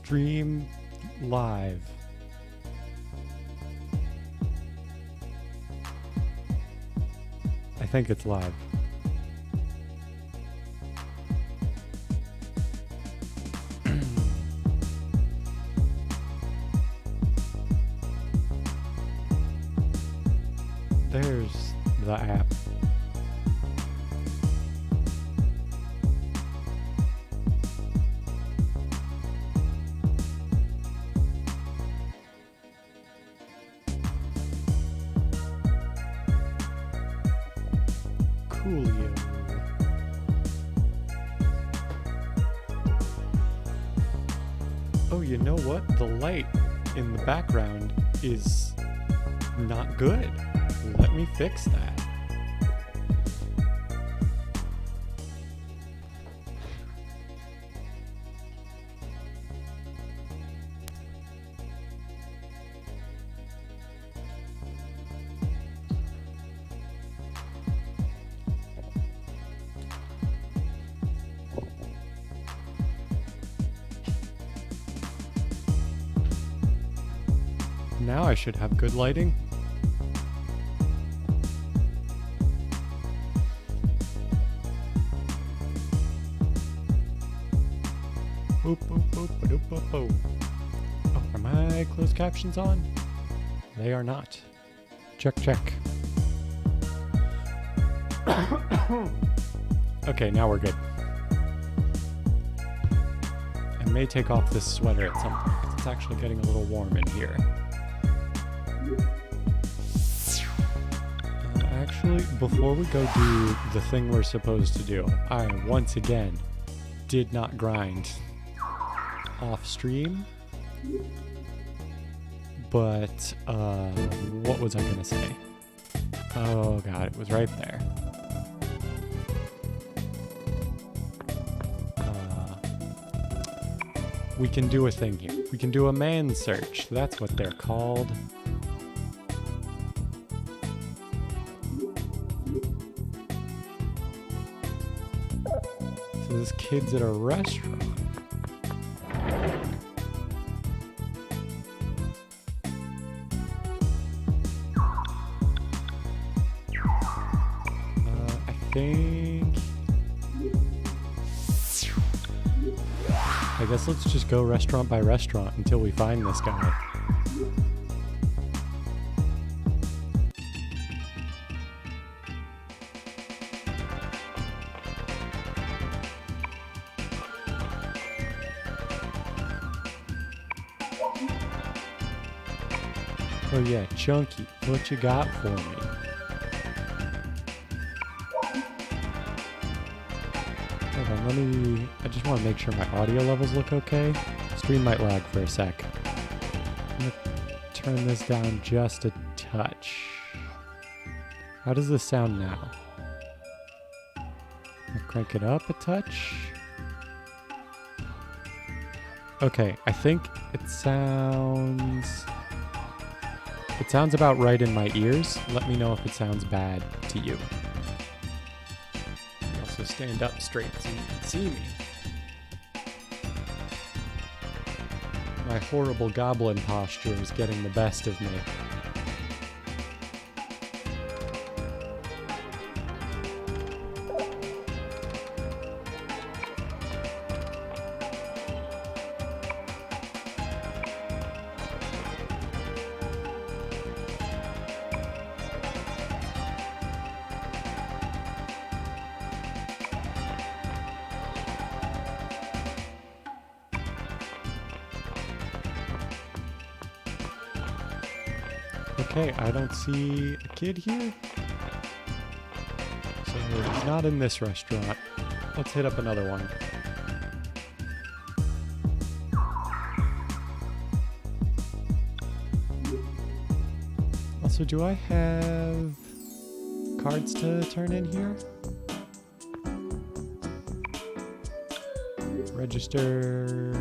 Stream live. I think it's live. There's the app. Coolio. Oh, you know what? The light in the background is not good. Let me fix that. Now I should have good lighting. Boop, boop, boop, boop, boop, boop. Oh, are my closed captions on? They are not. Check, check. Okay, now we're good. I may take off this sweater at some point because it's actually getting a little warm in here. Actually, before we go do the thing we're supposed to do, I once again did not grind off stream. But what was I gonna say? Oh god, it was right there. We can do a thing here. We can do a man search. That's what they're called. So this kid's at a restaurant. I think... I guess let's just go restaurant by restaurant until we find this guy. Oh yeah, Chunky, what you got for me? Hold on, I just want to make sure my audio levels look okay. Stream might lag for a sec. I'm gonna turn this down just a touch. How does this sound now? I'll crank it up a touch. Okay, I think it sounds about right in my ears. Let me know if it sounds bad to you. Also stand up straight so you can see me. My horrible goblin posture is getting the best of me. Okay, I don't see a kid here. So he's not in this restaurant. Let's hit up another one. Also, do I have cards to turn in here? Register.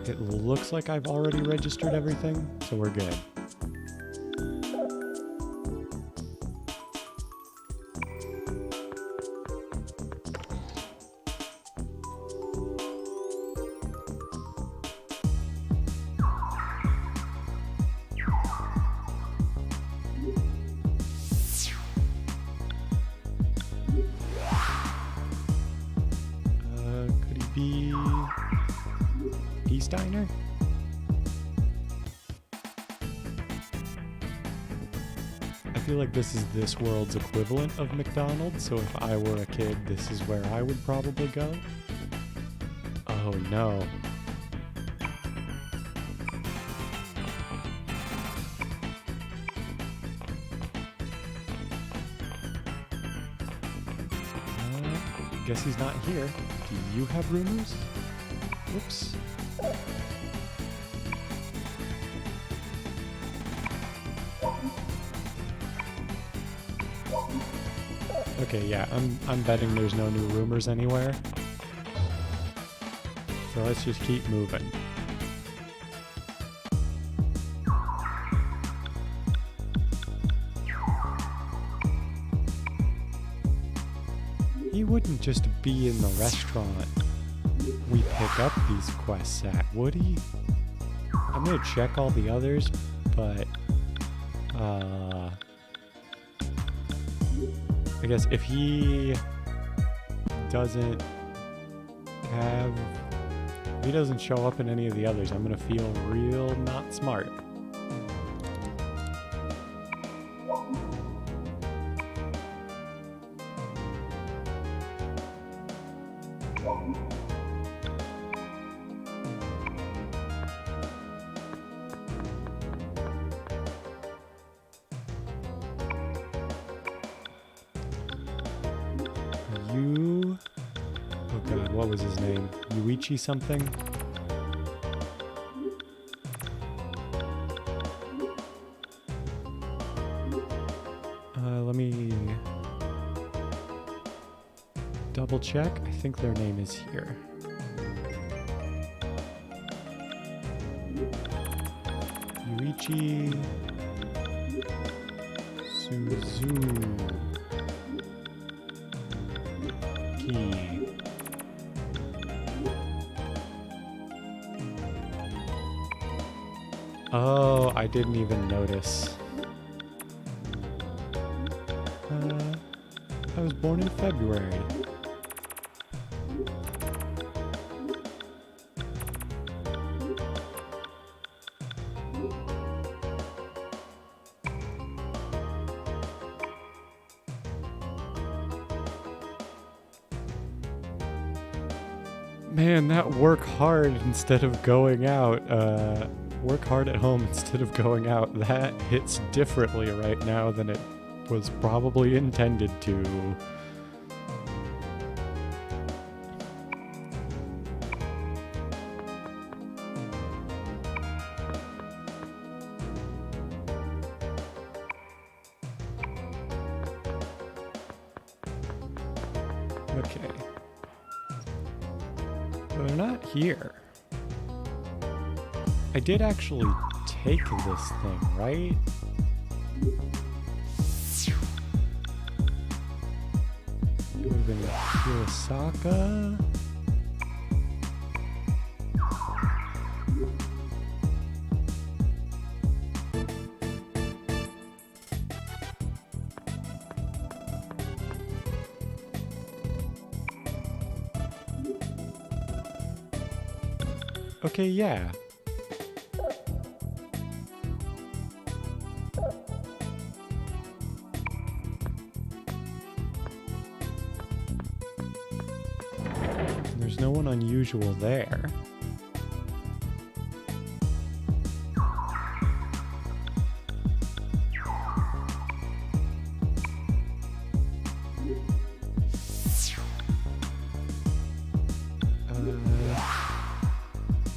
It looks like I've already registered everything, so we're good. Peace Diner? I feel like this is this world's equivalent of McDonald's, so if I were a kid, this is where I would probably go. Oh no. Guess he's not here. Do you have rumors? Whoops. Okay, yeah, I'm betting there's no new rumors anywhere. So let's just keep moving. He wouldn't just be in the restaurant we pick up these quests at, would he? I'm gonna check all the others, but I guess if he doesn't show up in any of the others, I'm gonna feel real not smart. Oh god, what was his name? Yuichi something? Let me double check. I think their name is here. Yuichi Suzuki. Oh, I didn't even notice. I was born in February. Man, that work hard instead of going out, work hard at home instead of going out, that hits differently right now than it was probably intended to. Okay. They're not here. I did actually take this thing, right? It would have been Hirosaka. Okay, yeah. There's no one unusual there.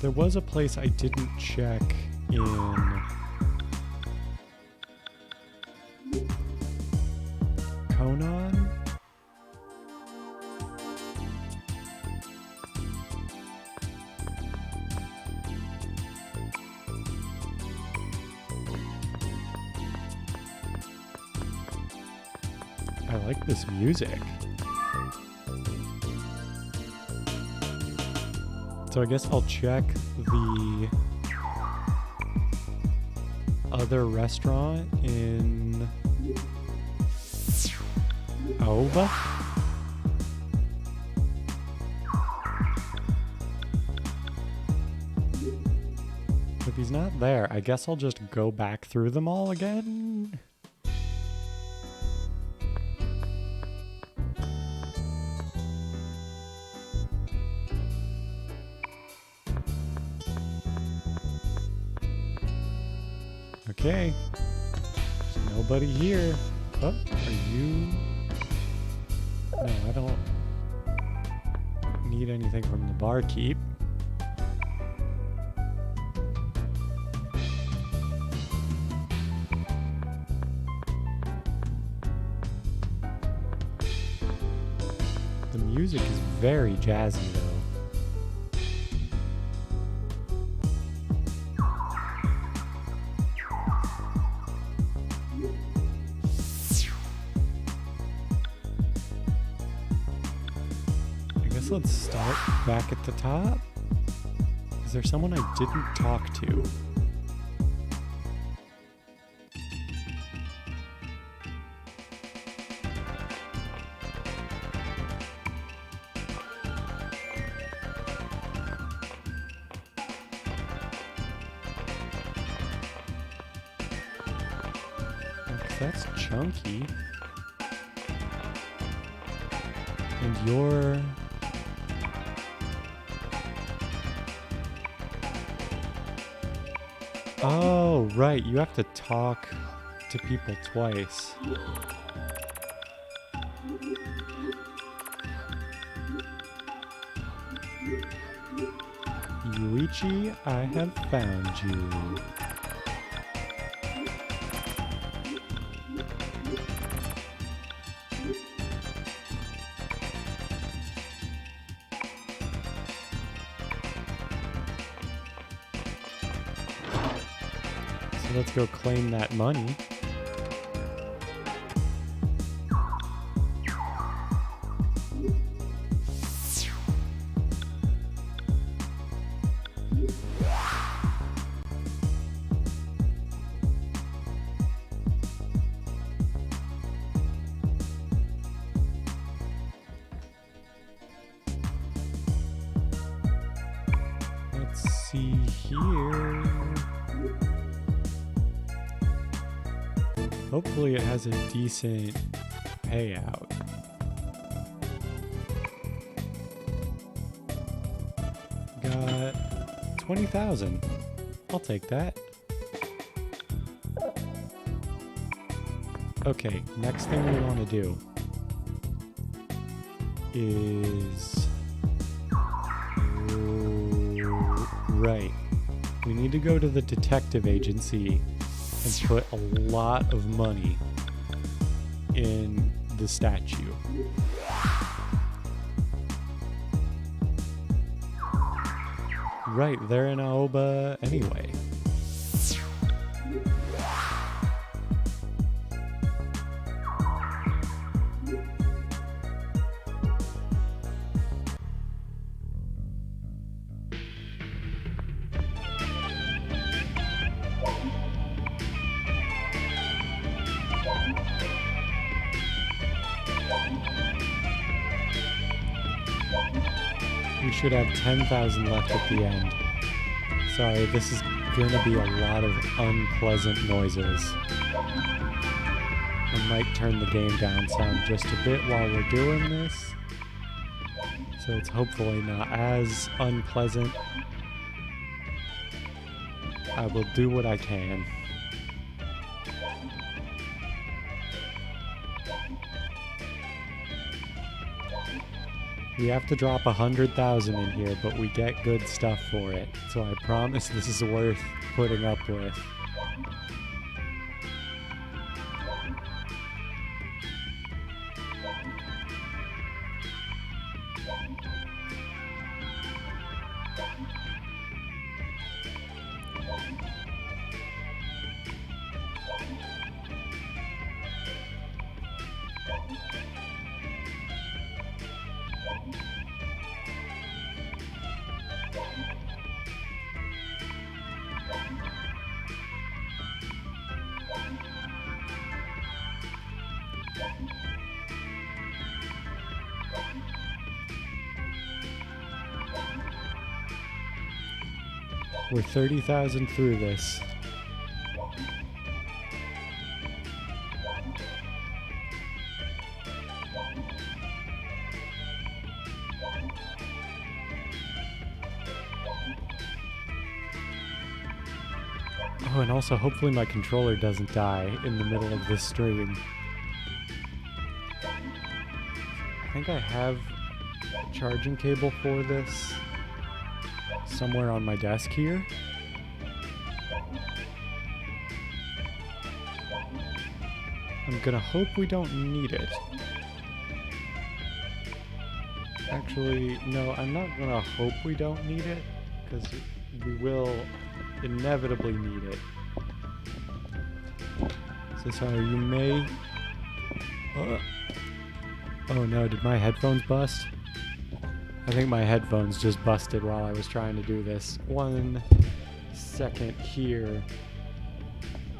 There was a place I didn't check in Conan. I like this music. So I guess I'll check the other restaurant in Aoba. he's not there. I guess I'll just go back through them all again. Okay. There's nobody here. Oh, are you? No, I don't need anything from the barkeep. The music is very jazzy though. Let's start back at the top. Is there someone I didn't talk to? That's chunky. And you're... Oh, right. You have to talk to people twice. Yuichi, I have found you. Let's go claim that money. Let's see here. Hopefully it has a decent payout. Got 20,000. I'll take that. Okay, next thing we want to do is... Right. We need to go to the detective agency and put a lot of money in the statue. Right, they're in Aoba anyway. We should have 10,000 left at the end. Sorry, this is gonna be a lot of unpleasant noises. I might turn the game down sound just a bit while we're doing this, so it's hopefully not as unpleasant. I will do what I can. We have to drop 100,000 in here, but we get good stuff for it. So I promise this is worth putting up with. We're 30,000 through this. Oh, and also hopefully my controller doesn't die in the middle of this stream. I think I have a charging cable for this somewhere on my desk here. I'm gonna hope we don't need it. Actually, no, I'm not gonna hope we don't need it, because we will inevitably need it. So sorry, you may... Oh no, did my headphones bust? I think my headphones just busted while I was trying to do this. 1 second here.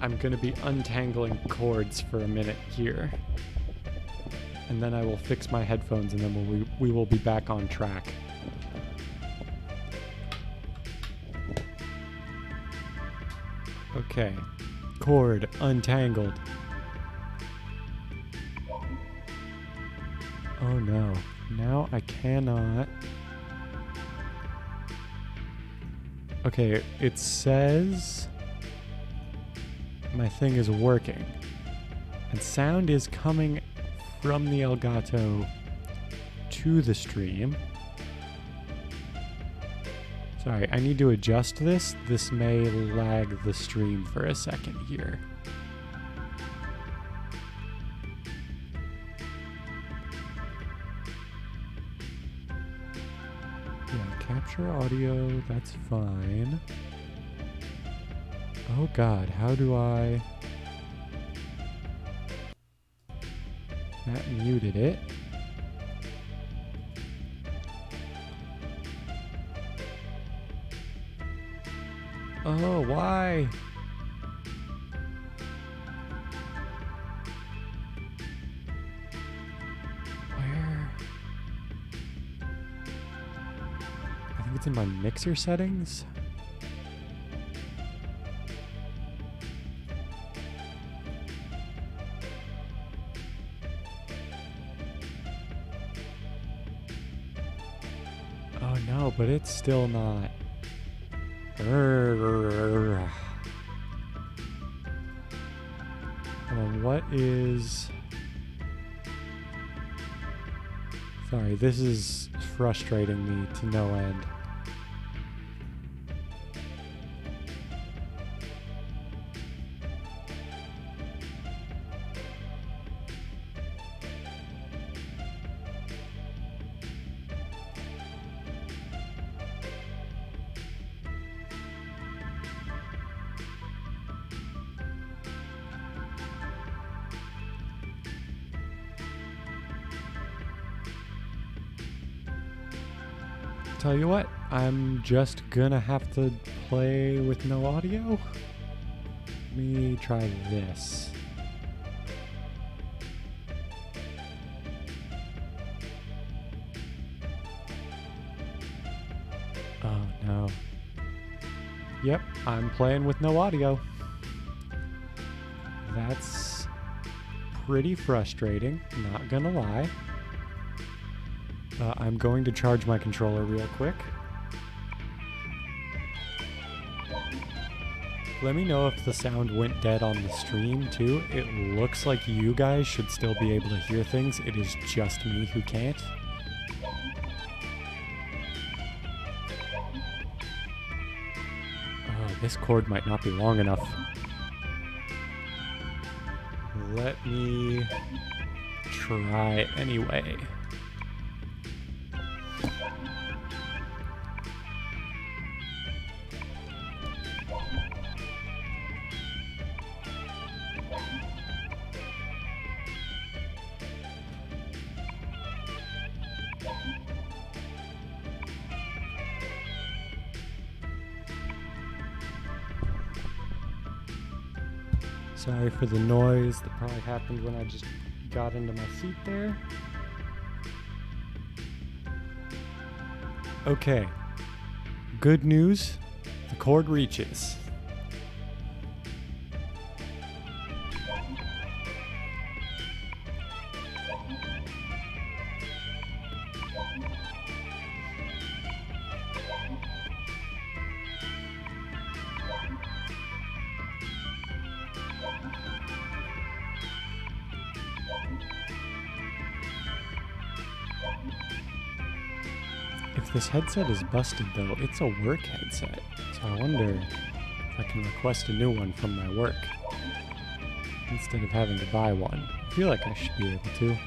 I'm gonna be untangling cords for a minute here. And then I will fix my headphones and then we will be back on track. Okay. Cord untangled. Oh no. Now I cannot... Okay, it says my thing is working. And sound is coming from the Elgato to the stream. Sorry, I need to adjust this. This may lag the stream for a second here. Yeah, capture audio, that's fine. Oh god, how do I... That muted it. Oh, why? Where? I think it's in my mixer settings. Oh no, but it's still not. What is... Sorry, this is frustrating me to no end. Tell you what, I'm just gonna have to play with no audio. Let me try this. Oh no. Yep, I'm playing with no audio. That's pretty frustrating, not gonna lie. I'm going to charge my controller real quick. Let me know if the sound went dead on the stream too. It looks like you guys should still be able to hear things. It is just me who can't. Oh, this cord might not be long enough. Let me try anyway. Sorry for the noise that probably happened when I just got into my seat there. Okay. Good news. The cord reaches. If this headset is busted though, it's a work headset. So I wonder if I can request a new one from my work instead of having to buy one. I feel like I should be able to.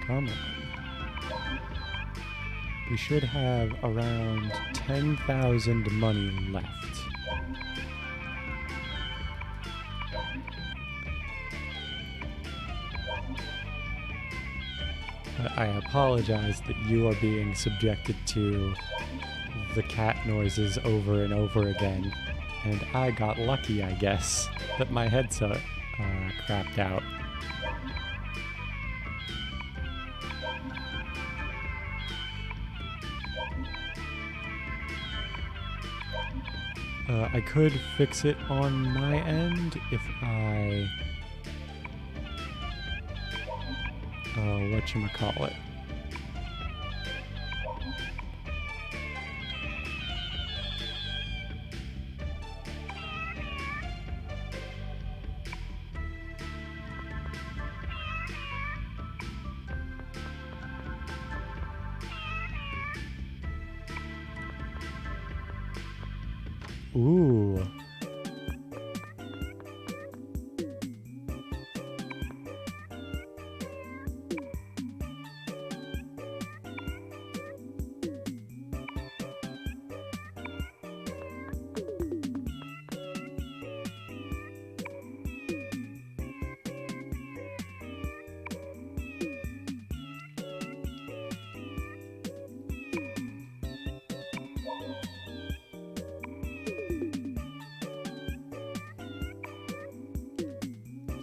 Come on. We should have around 10,000 money left. I apologize that you are being subjected to the cat noises over and over again. And I got lucky, I guess, that my headset crapped out. I could fix it on my end if I... whatchamacallit. Ooh.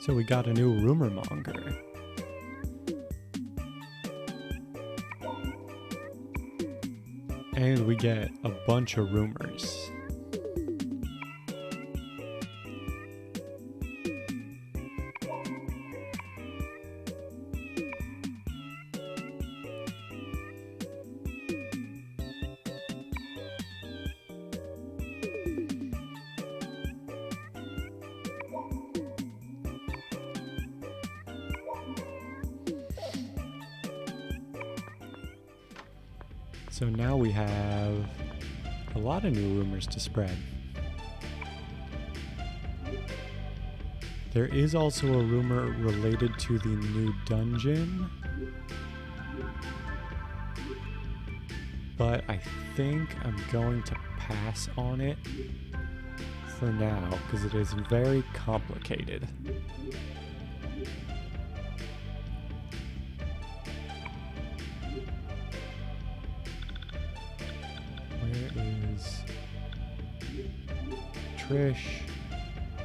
So we got a new rumor monger. And we get a bunch of rumors. So now we have a lot of new rumors to spread. There is also a rumor related to the new dungeon, but I think I'm going to pass on it for now because it is very complicated. Trish.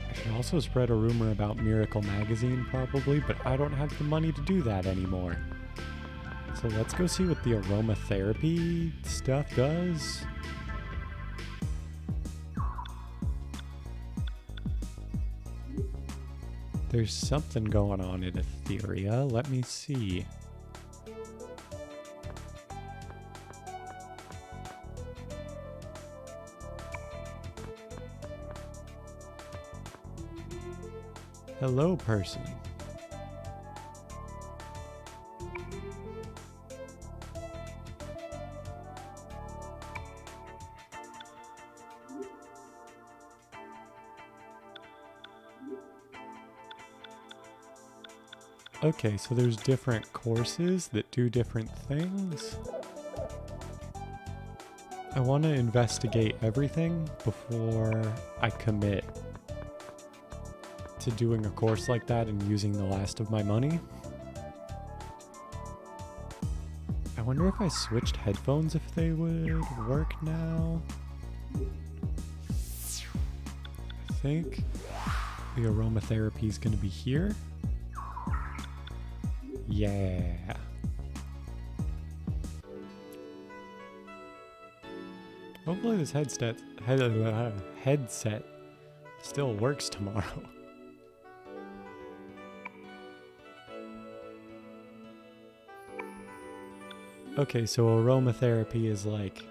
I should also spread a rumor about Miracle Magazine probably, but I don't have the money to do that anymore. So let's go see what the aromatherapy stuff does. There's something going on in Etheria. Let me see. Hello, person. Okay, so there's different courses that do different things. I want to investigate everything before I commit to doing a course like that and using the last of my money. I wonder if I switched headphones if they would work now. I think the aromatherapy is going to be here. Yeah. Hopefully this headset still works tomorrow. Okay, so aromatherapy is like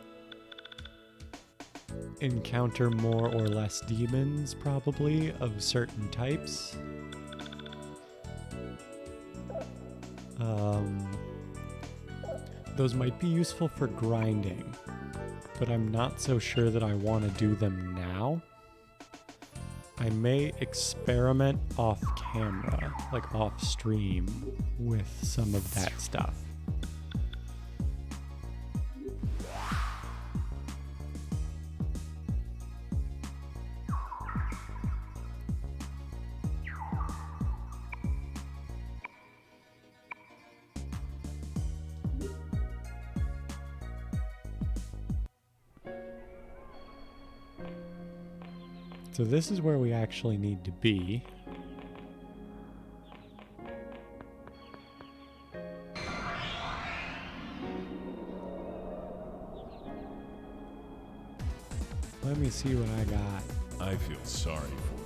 encounter more or less demons, probably, of certain types. Those might be useful for grinding, but I'm not so sure that I want to do them now. I may experiment off camera, like off stream, with some of that stuff. So this is where we actually need to be. Let me see what I got. I feel sorry for you.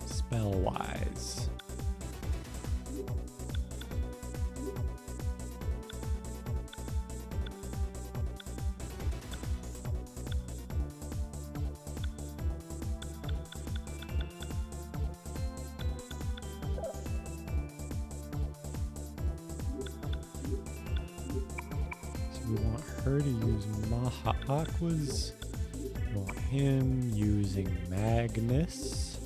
Spell-wise. We want her to use Maha Aquas. We want him using Magnus.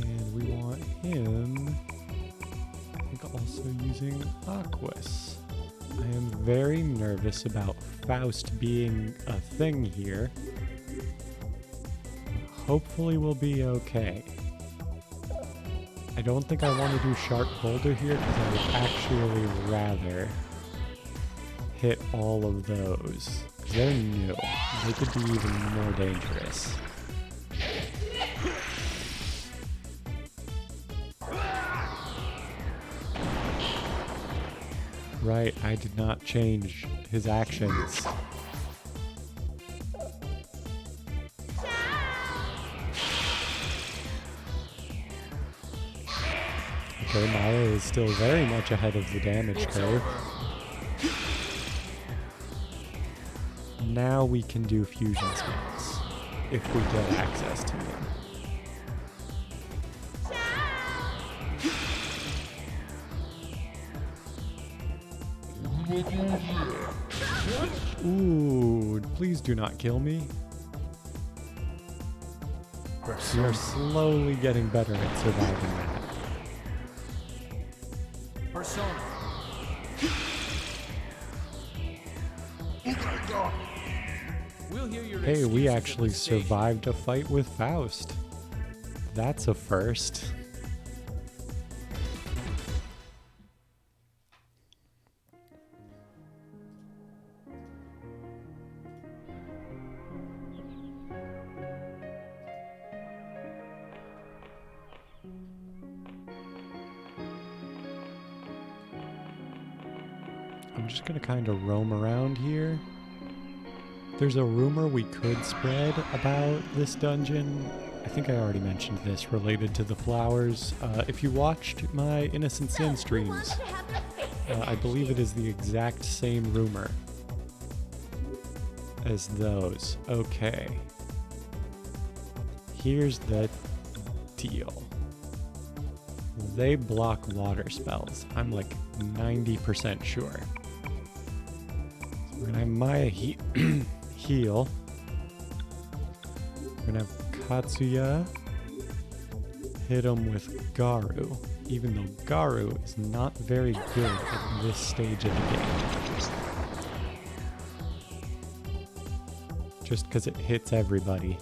And we want him, I think, also using Aquas. I am very nervous about Faust being a thing here. Hopefully we'll be okay. I don't think I want to do Shark Boulder here because I would actually rather hit all of those. They're new. They could be even more dangerous. Right, I did not change his actions. Okay, Maya is still very much ahead of the damage curve. Now we can do fusion spells, if we get access to them. Ooh, please do not kill me. We are slowly getting better at surviving that. Persona. We'll hear your Hey, we excuses at actually the station. survived a fight with Faust. That's a first. I'm just gonna kind of roam around here. There's a rumor we could spread about this dungeon. I think I already mentioned this related to the flowers. If you watched my Innocent Sin streams, I believe it is the exact same rumor as those. Okay. Here's the deal. They block water spells. I'm like 90% sure. So we're gonna have Maya heal. We're gonna have Katsuya hit him with Garu. even though Garu is not very good at this stage of the game. Just because it hits everybody.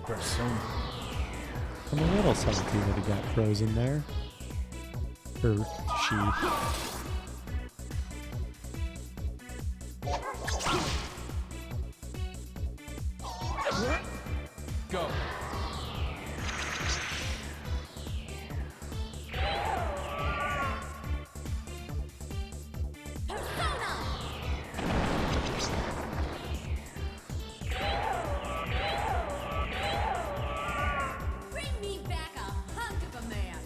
Persona. I'm a little salty that he got frozen there. Or she. Go. Bring me back a hunk of a man.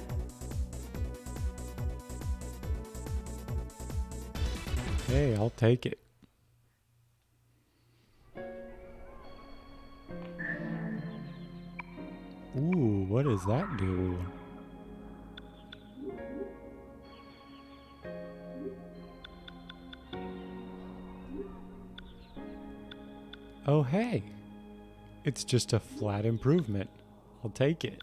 Hey, I'll take it. Ooh, what does that do? Oh, hey. It's just a flat improvement. I'll take it.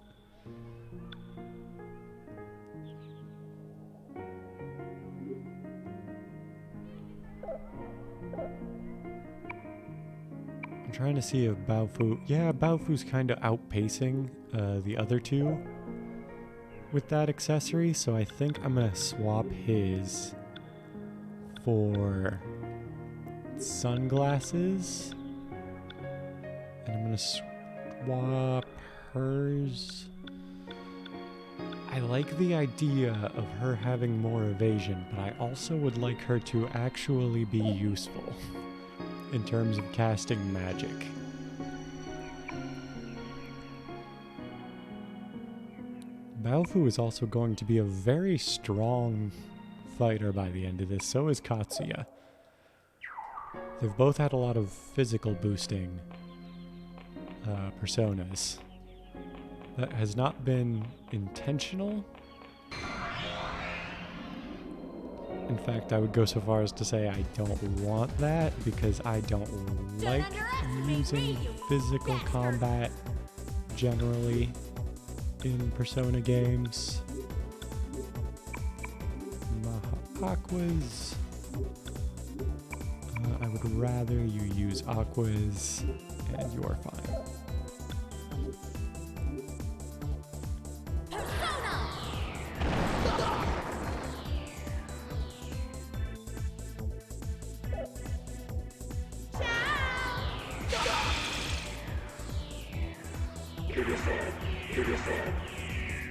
I'm trying to see if Baofu... Yeah, Baofu's kind of outpacing the other two with that accessory, so I think I'm going to swap his for sunglasses. And I'm going to swap hers. I like the idea of her having more evasion, but I also would like her to actually be useful in terms of casting magic. Baofu is also going to be a very strong fighter by the end of this, so is Katsuya. They've both had a lot of physical boosting personas. That has not been intentional. In fact, I would go so far as to say I don't want that because I don't like using physical combat generally in Persona games. Aquas. I would rather you use Aquas, and you are fine.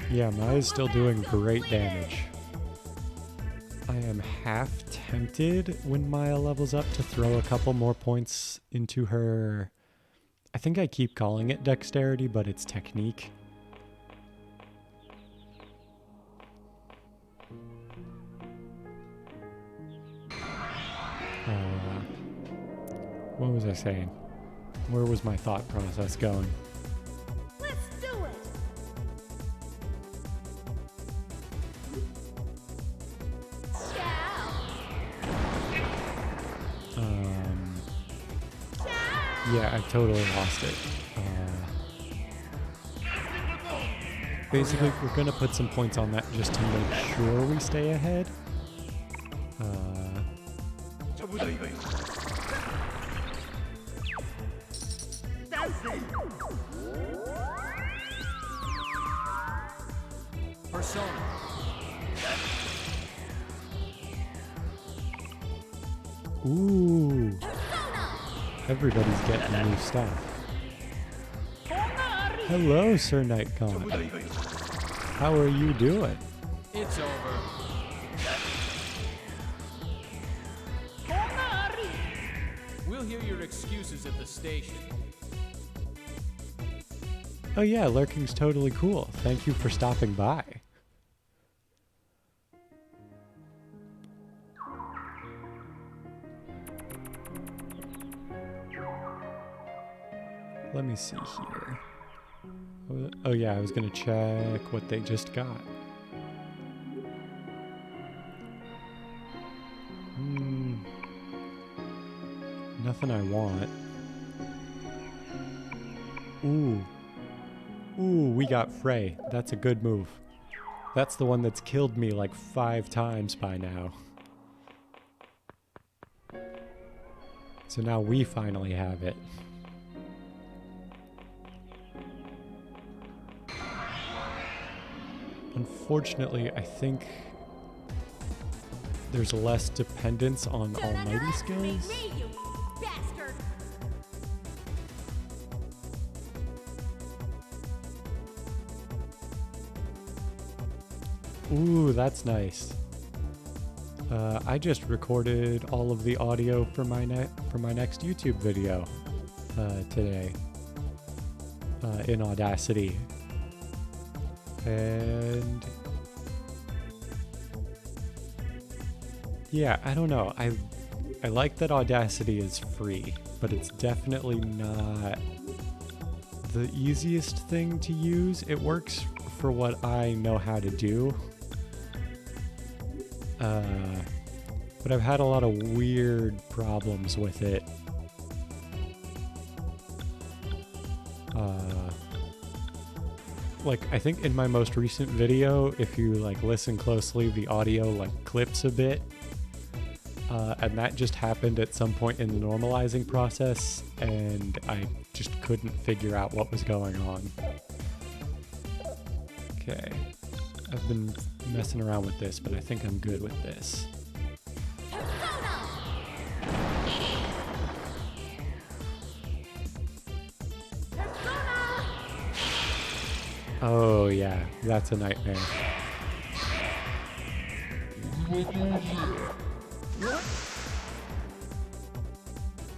Yeah, Maya's still doing great damage. I am half tempted when Maya levels up to throw a couple more points into her... I think I keep calling it dexterity, but it's technique. What was I saying? Where was my thought process going? Let's do it. Yeah, I totally lost it. Basically, we're gonna put some points on that just to make sure we stay ahead. Persona. Ooh. Everybody's getting new stuff. Hello, Sir Nightcon. How are you doing? It's over. We'll hear your excuses at the station. Oh yeah, lurking's totally cool. Thank you for stopping by. Let me see here. Oh yeah, I was gonna check what they just got. Nothing I want. Ooh. Ooh, we got Frey. That's a good move. That's the one that's killed me like 5 times by now. So now we finally have it. Unfortunately, I think there's less dependence on almighty skills. Me, you bastard! Ooh, that's nice. I just recorded all of the audio for my next YouTube video today in Audacity, and yeah, I don't know. I like that Audacity is free, but it's definitely not the easiest thing to use. It works for what I know how to do. But I've had a lot of weird problems with it. Like, I think in my most recent video, if you like listen closely, the audio like clips a bit. And that just happened at some point in the normalizing process, and I just couldn't figure out what was going on. Okay. I've been messing around with this, but I think I'm good with this. Oh yeah, that's a nightmare.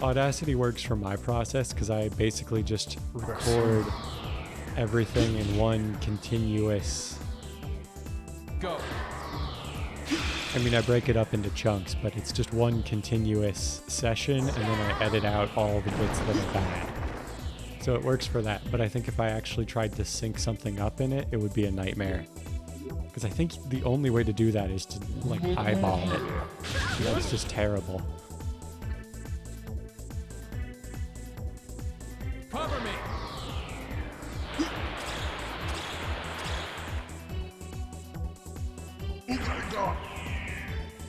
Audacity works for my process because I basically just record everything in one continuous... Go. I mean, I break it up into chunks, but it's just one continuous session, and then I edit out all the bits that are bad. So it works for that, but I think if I actually tried to sync something up in it, it would be a nightmare. Because I think the only way to do that is to, like, eyeball it. That's just terrible. Cover me.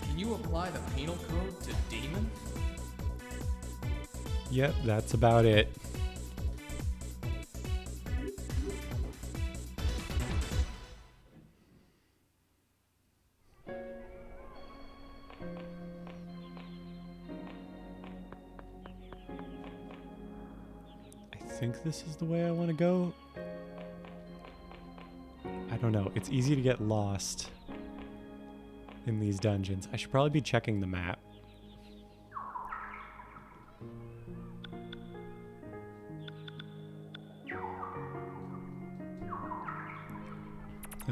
Can you apply the penal code to demons? Yep, that's about it. I think this is the way I want to go. I don't know. It's easy to get lost in these dungeons. I should probably be checking the map.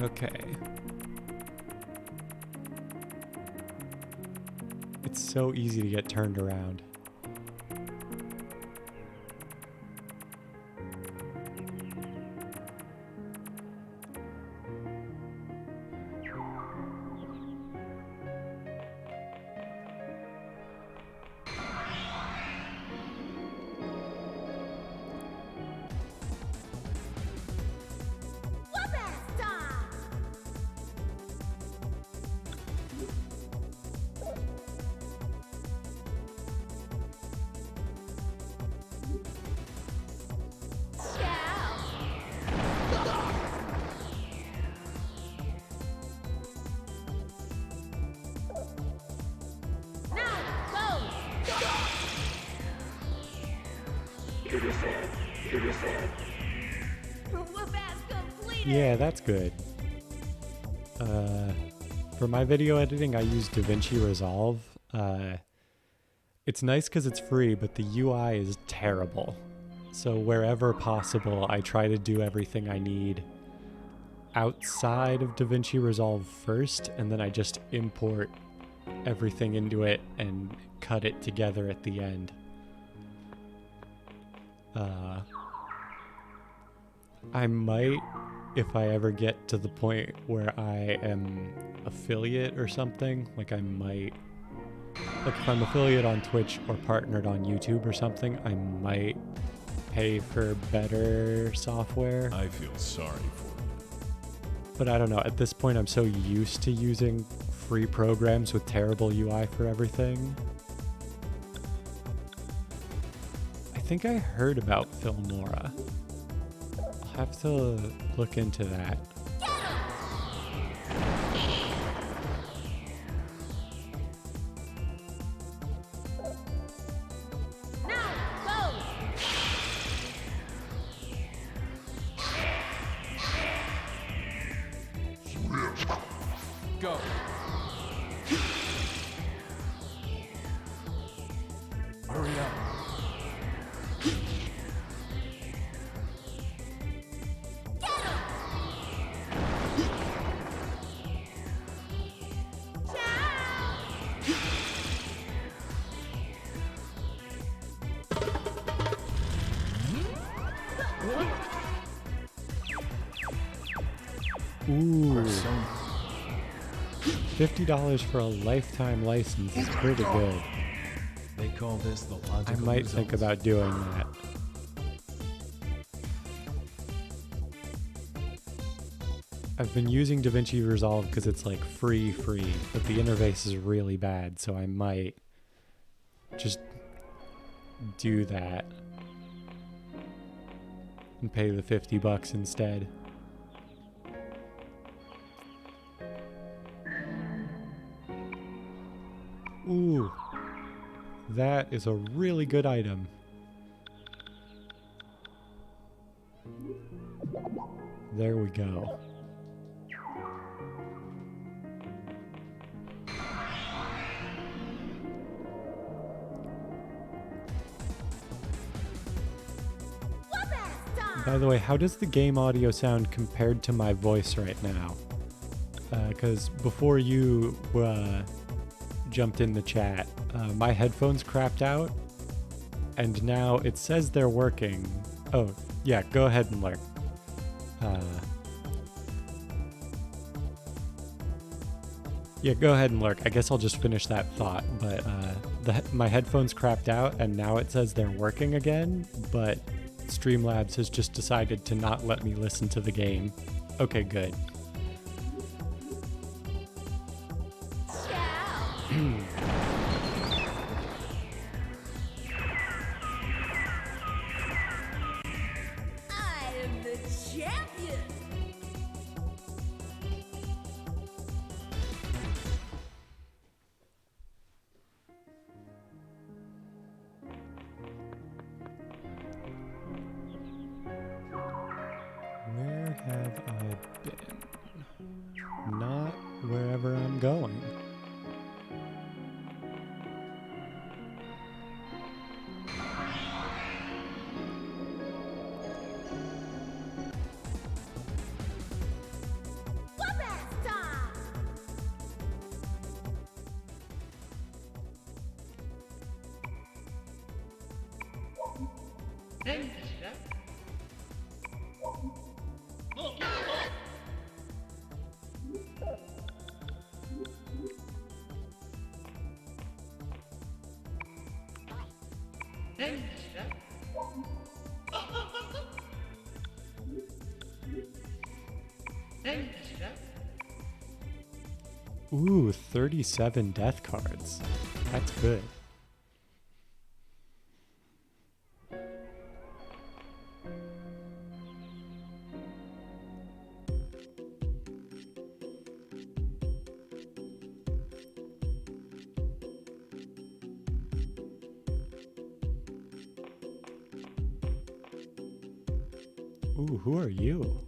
Okay. It's so easy to get turned around. Whoop-ass time! Yeah, that's good. For my video editing, I use DaVinci Resolve. It's nice because it's free, but the UI is terrible. So wherever possible, I try to do everything I need outside of DaVinci Resolve first, and then I just import everything into it and cut it together at the end. I might, if I ever get to the point where I am affiliate or something, like I might Like if I'm affiliate on Twitch or partnered on YouTube or something, I might pay for better software. I feel sorry for you. But I don't know. At this point, I'm so used to using free programs with terrible UI for everything. I think I heard about Filmora. I'll have to look into that. Now, go! Go. Hurry up. Ooh, Persona. $50 for a lifetime license is pretty good. They call this the I logical might think results. about doing that. I've been using DaVinci Resolve because it's like free, but the interface is really bad, so I might just do that and pay the $50 instead. Ooh, that is a really good item. There we go. By the way, how does the game audio sound compared to my voice right now? Because before you jumped in the chat, my headphones crapped out, and now it says they're working. Oh, yeah, go ahead and lurk. Yeah, go ahead and lurk. I guess I'll just finish that thought, but my headphones crapped out, and now it says they're working again, but Streamlabs has just decided to not let me listen to the game. Okay, good. I am the champion! Where have I been? Not wherever I'm going. Whoop-ass time! Ooh, 37 death cards. That's good. Ooh, who are you?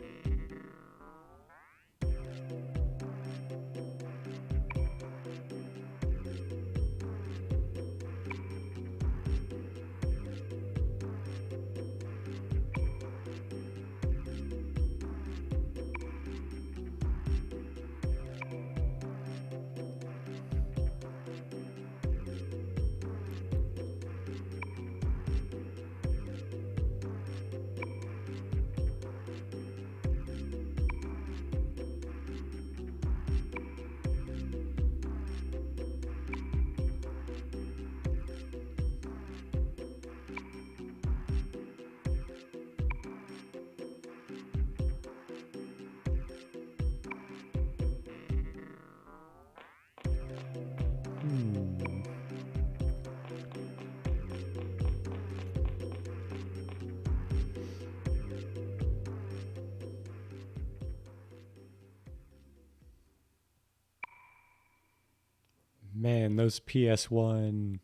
Man, those PS1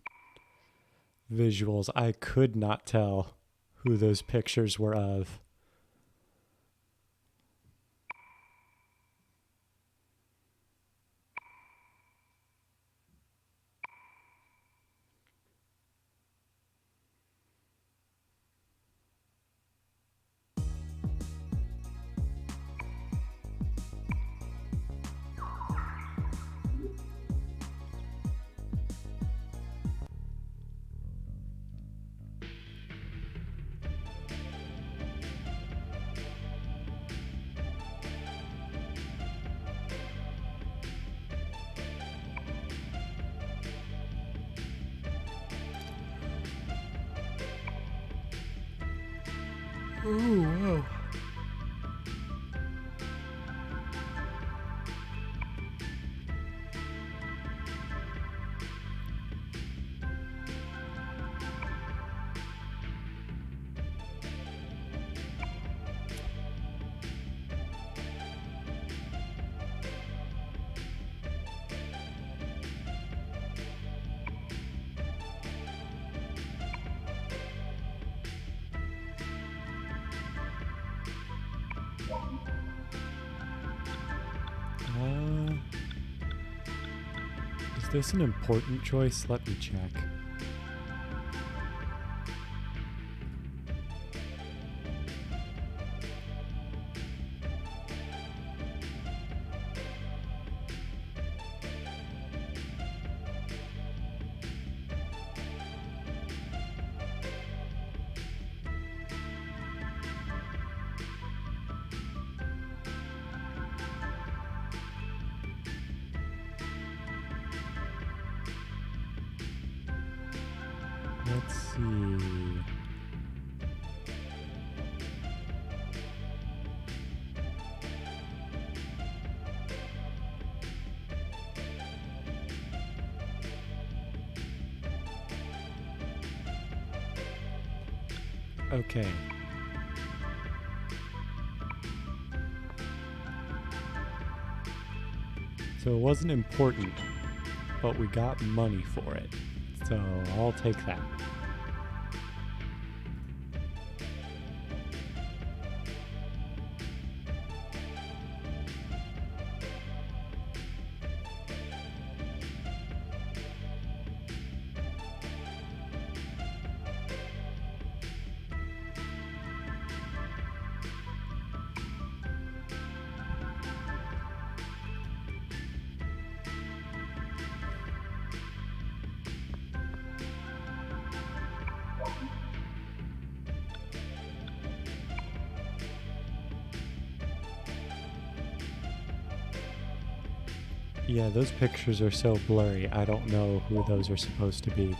visuals, I could not tell who those pictures were of. Oh, wow. Is this an important choice? Let me check. Let's see. Okay. So it wasn't important, but we got money for it. So I'll take that. Yeah, those pictures are so blurry, I don't know who those are supposed to be.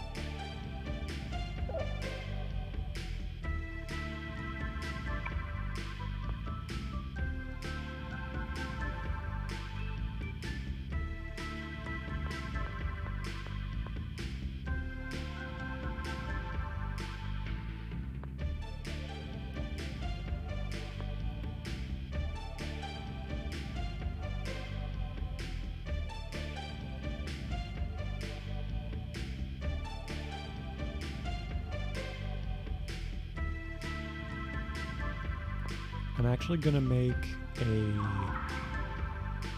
I'm actually gonna make a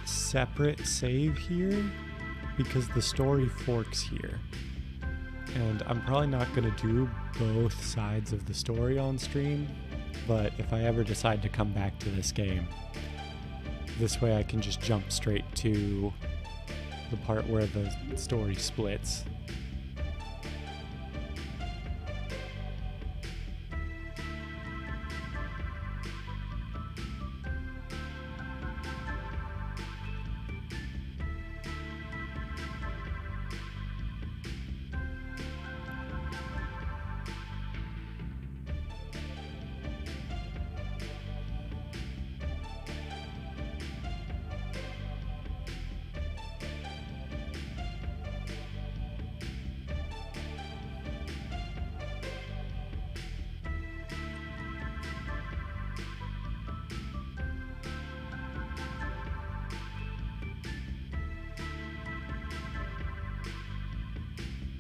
separate save here because the story forks here. And I'm probably not gonna do both sides of the story on stream, but if I ever decide to come back to this game, this way I can just jump straight to the part where the story splits.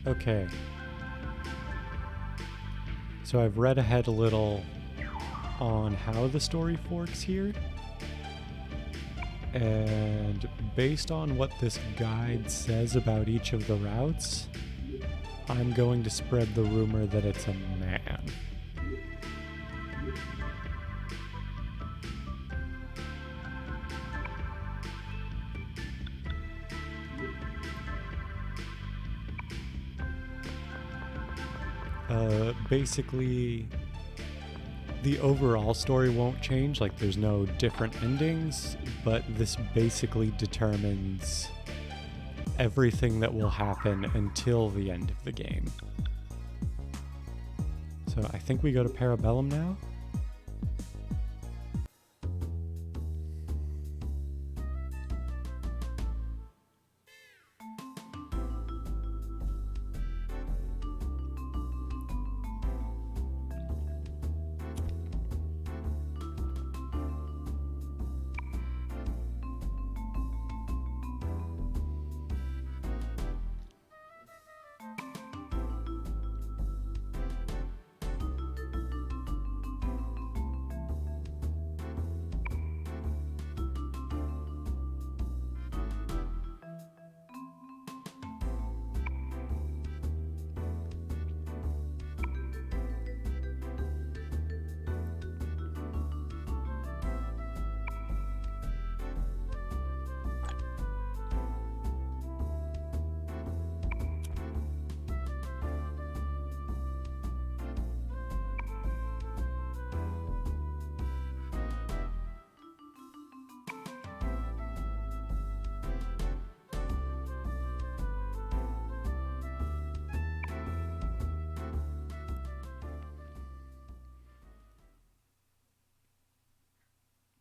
Okay. So I've read ahead a little on how the story forks here. And based on what this guide says about each of the routes, I'm going to spread the rumor that it's a man. Basically, the overall story won't change, like there's no different endings, but this basically determines everything that will happen until the end of the game. So I think we go to Parabellum now.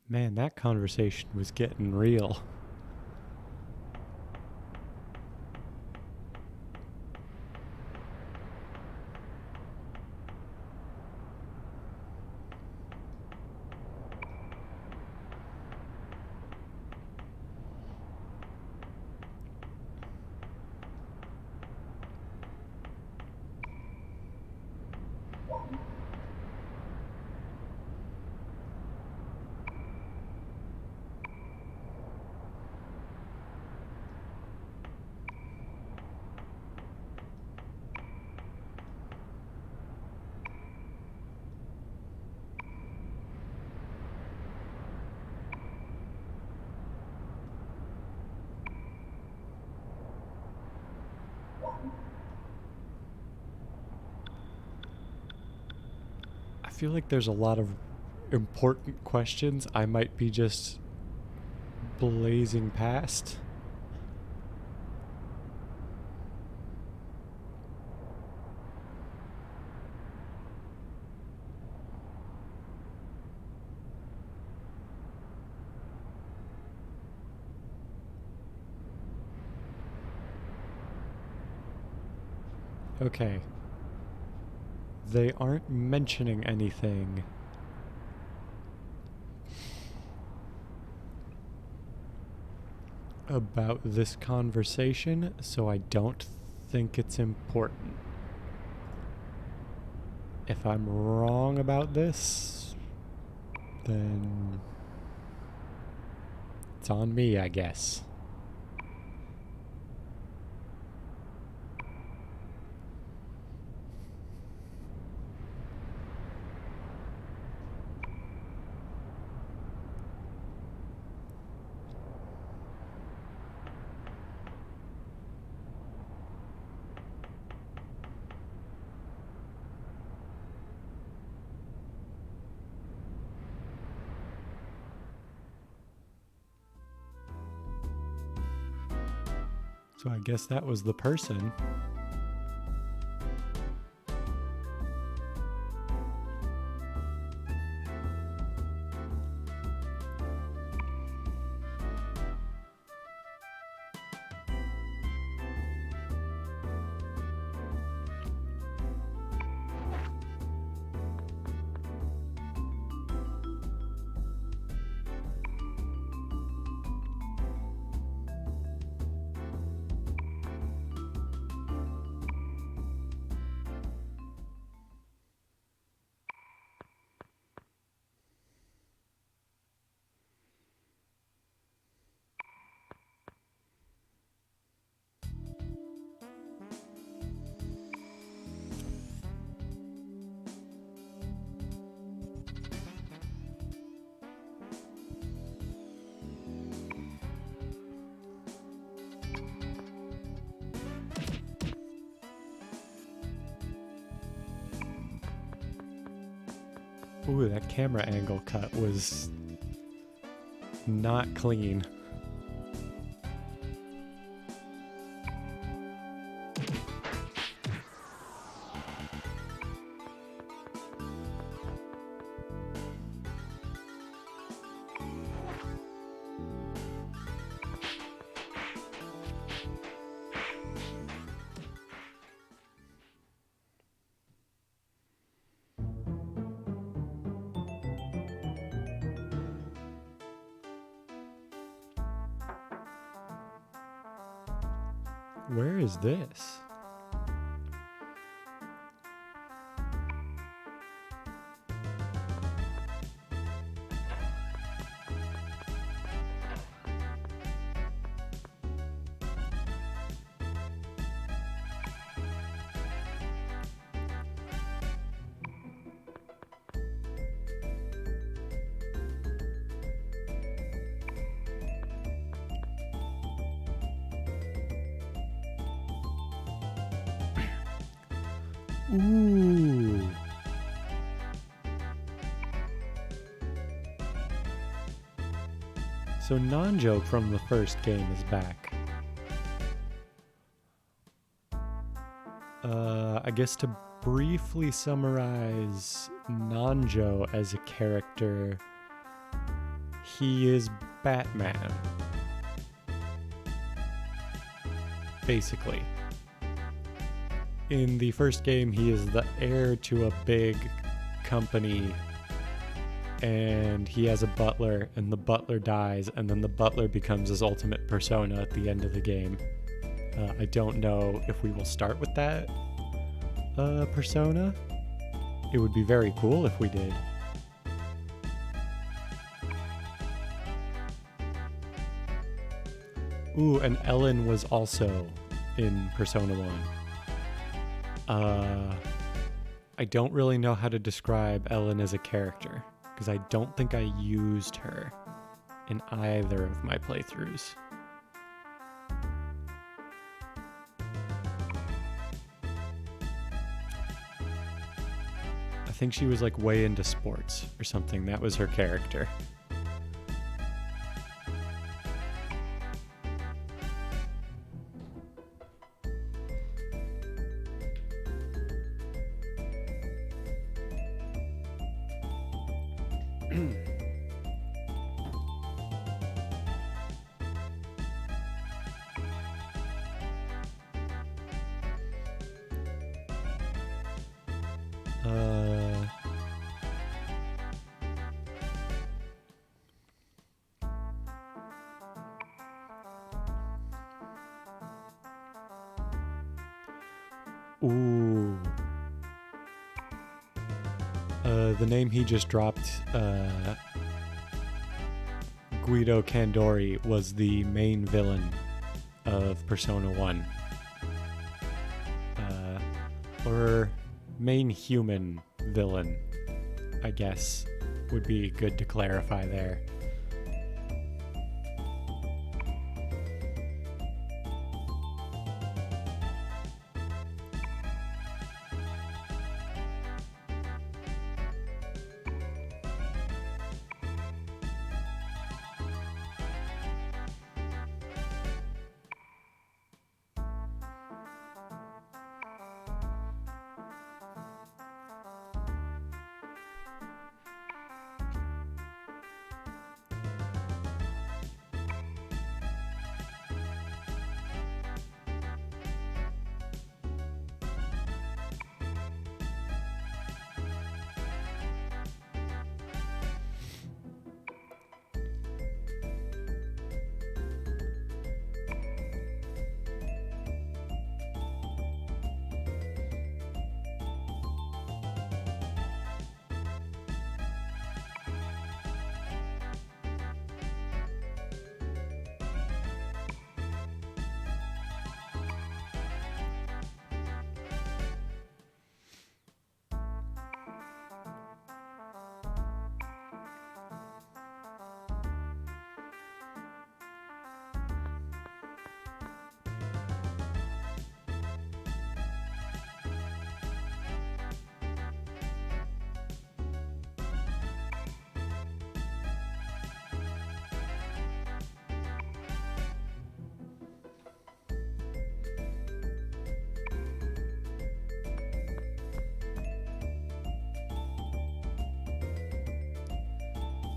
Man, that conversation was getting real. I feel like there's a lot of important questions I might be just blazing past. Okay. They aren't mentioning anything about this conversation, so I don't think it's important. If I'm wrong about this, then it's on me, I guess. So I guess that was the person. Ooh, that camera angle cut was not clean. Where is this? Ooh. So Nanjo from the first game is back. I guess to briefly summarize Nanjo as a character, he is Batman. Basically. In the first game, he is the heir to a big company, and he has a butler, and the butler dies, and then the butler becomes his ultimate persona at the end of the game. I don't know if we will start with that persona. It would be very cool if we did. Ooh, and Ellen was also in Persona 1. I don't really know how to describe Ellen as a character, because I don't think I used her in either of my playthroughs. I think she was like way into sports or something. That was her character. Ooh. The name he just dropped, Guido Kandori, was the main villain of Persona 1. Or main human villain, I guess, would be good to clarify there.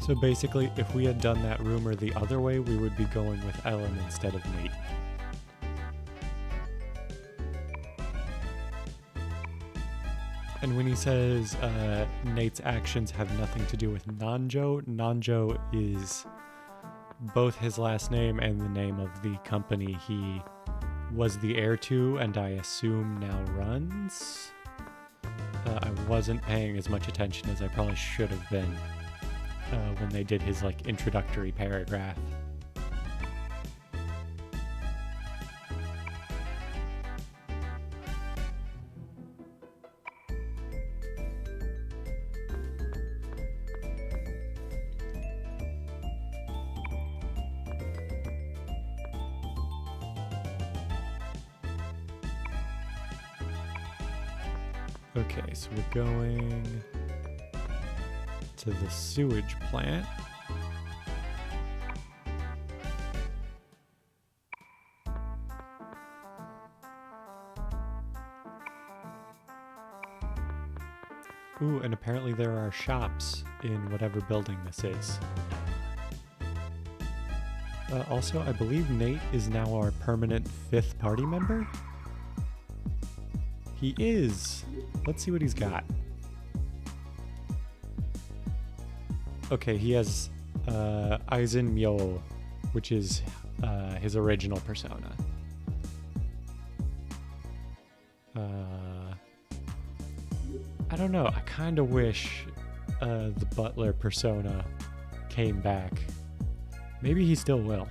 So basically, if we had done that rumor the other way, we would be going with Ellen instead of Nate. And when he says Nate's actions have nothing to do with Nanjo, Nanjo is both his last name and the name of the company he was the heir to, and I assume now runs. I wasn't paying as much attention as I probably should have been when they did his like introductory paragraph. Okay, so we're going to the sewage plant. Ooh, and apparently there are shops in whatever building this is. Also, I believe Nate is now our permanent 5th party member. He is. Let's see what he's got. Okay, he has Aizen Myo, which is his original persona. I don't know. I kind of wish the butler persona came back. Maybe he still will.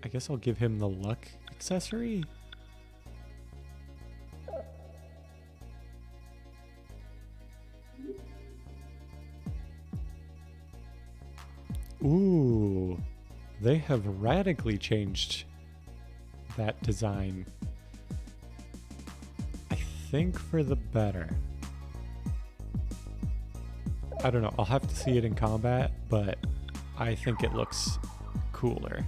I guess I'll give him the luck accessory. Ooh, they have radically changed that design. I think for the better. I don't know, I'll have to see it in combat, but I think it looks cooler.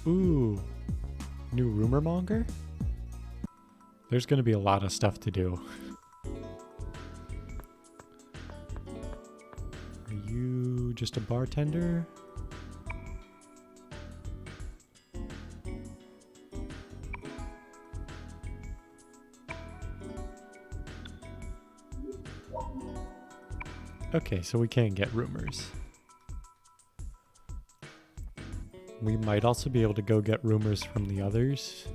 Ooh, new rumor monger? There's gonna be a lot of stuff to do. Are you just a bartender? Okay, so we can get rumors. We might also be able to go get rumors from the others.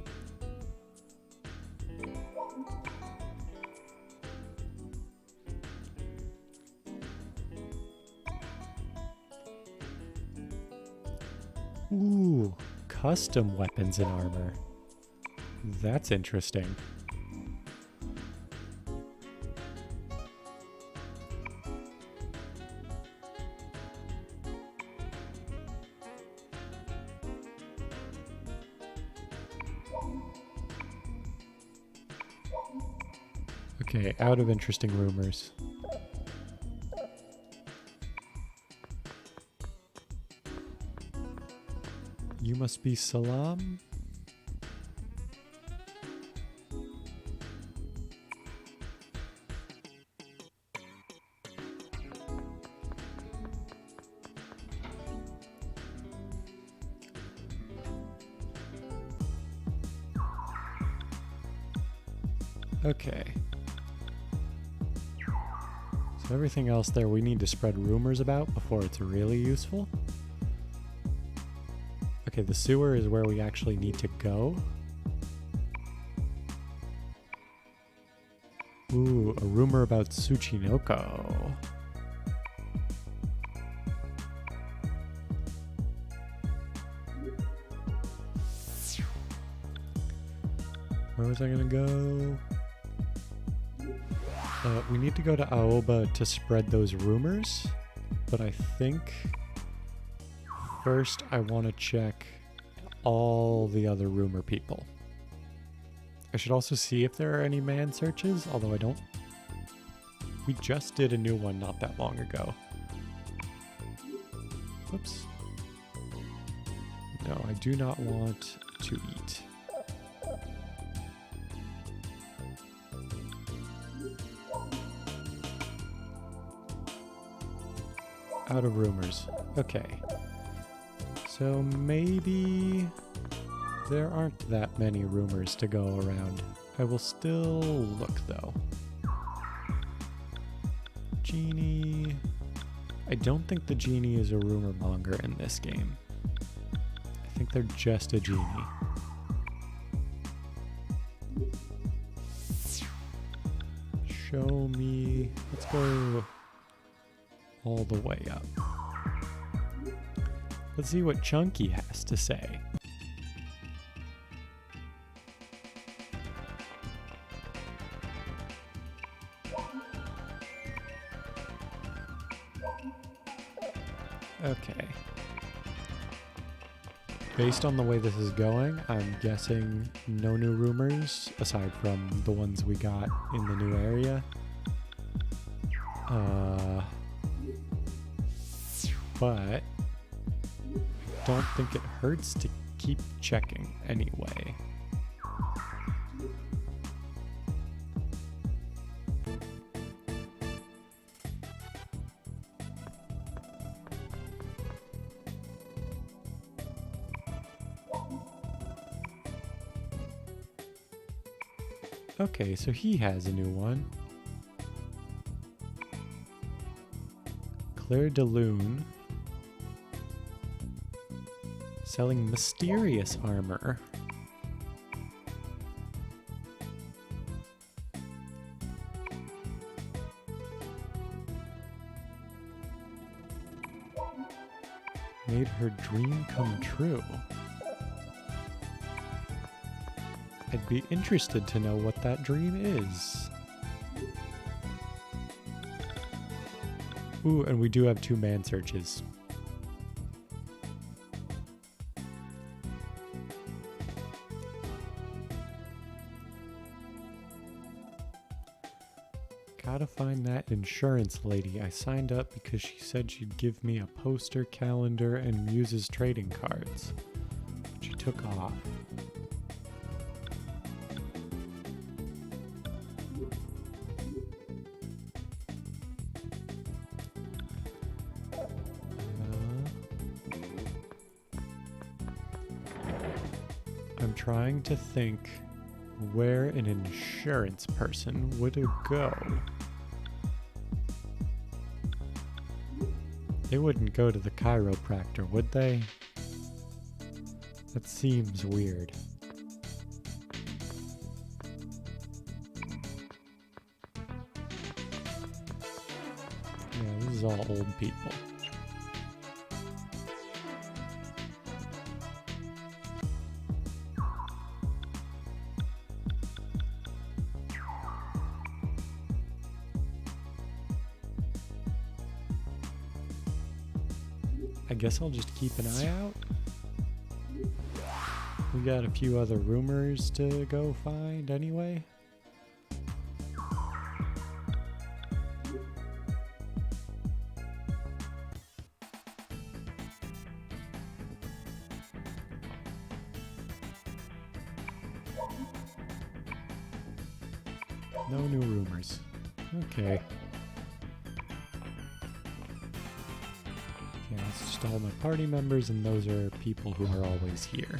Ooh, custom weapons and armor. That's interesting. Okay, out of interesting rumors. You must be Salam? Okay. So everything else there we need to spread rumors about before it's really useful. Okay, the sewer is where we actually need to go. Ooh, a rumor about Tsuchinoko. Where was I gonna go? We need to go to Aoba to spread those rumors, but I think first I want to check all the other rumor people. I should also see if there are any man searches, although I don't. We just did a new one not that long ago. Whoops. No, I do not want to eat. Out of rumors. Okay. So maybe there aren't that many rumors to go around. I will still look though. Genie. I don't think the genie is a rumor monger in this game. I think they're just a genie. Show me. Let's go all the way up. Let's see what Chunky has to say. Okay. Based on the way this is going, I'm guessing no new rumors aside from the ones we got in the new area. But I don't think it hurts to keep checking anyway. Okay, so he has a new one. Claire de Lune. Selling mysterious armor. Made her dream come true. I'd be interested to know what that dream is. Ooh, and we do have 2 man searches. Gotta find that insurance lady. I signed up because she said she'd give me a poster, calendar, and Muse's trading cards. But she took off. I'm trying to think where an insurance person would go. They wouldn't go to the chiropractor, would they? That seems weird. Yeah, this is all old people. I guess I'll just keep an eye out. We got a few other rumors to go find anyway. No new rumors. Okay. Yeah, it's just all my party members, and those are people who are always here.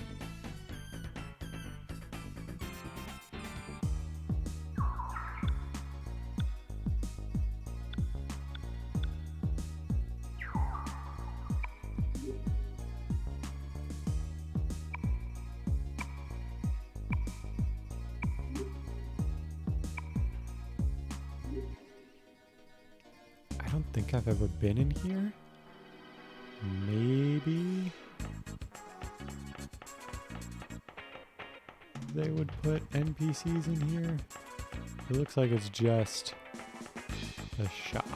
I don't think I've ever been in here. Maybe they would put NPCs in here. It looks like it's just a shop.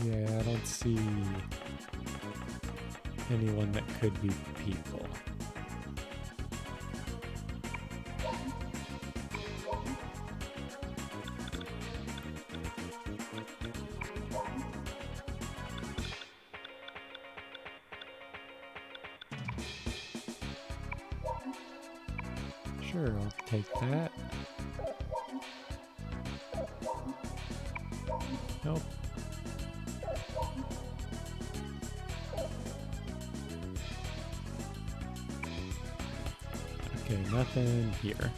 Yeah, I don't see anyone that could be people. Sure, I'll take that. Nope. Okay, nothing here.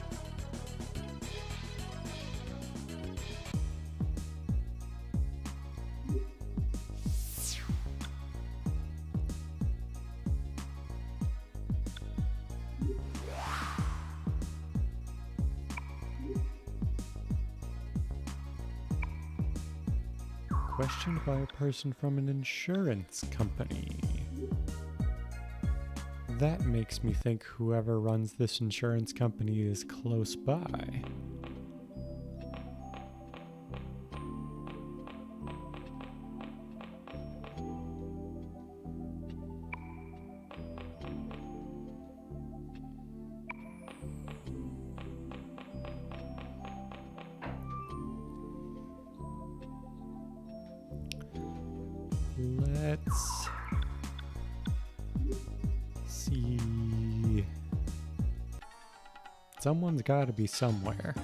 Questioned by a person from an insurance company. That makes me think whoever runs this insurance company is close by. Let's see. Someone's got to be somewhere.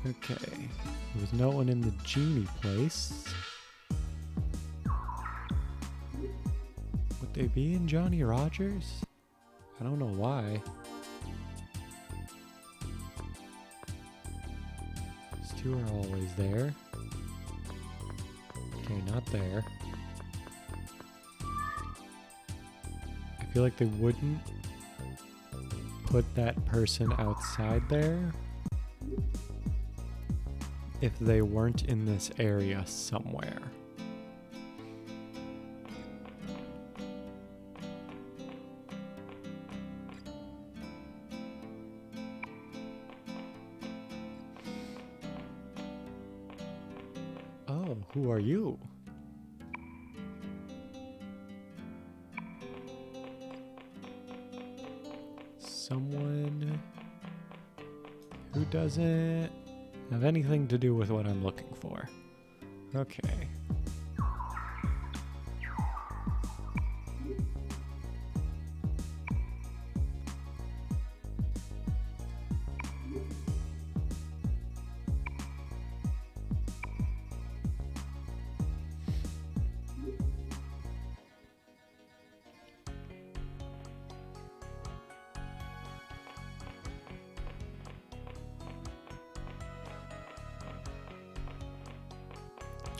Okay, there was no one in the genie place. Would they be in Johnny Rogers? I don't know why. These two are always there. Okay, not there. I feel like they wouldn't put that person outside there if they weren't in this area somewhere. Oh, who are you? Someone who doesn't have anything to do with what I'm looking for. Okay.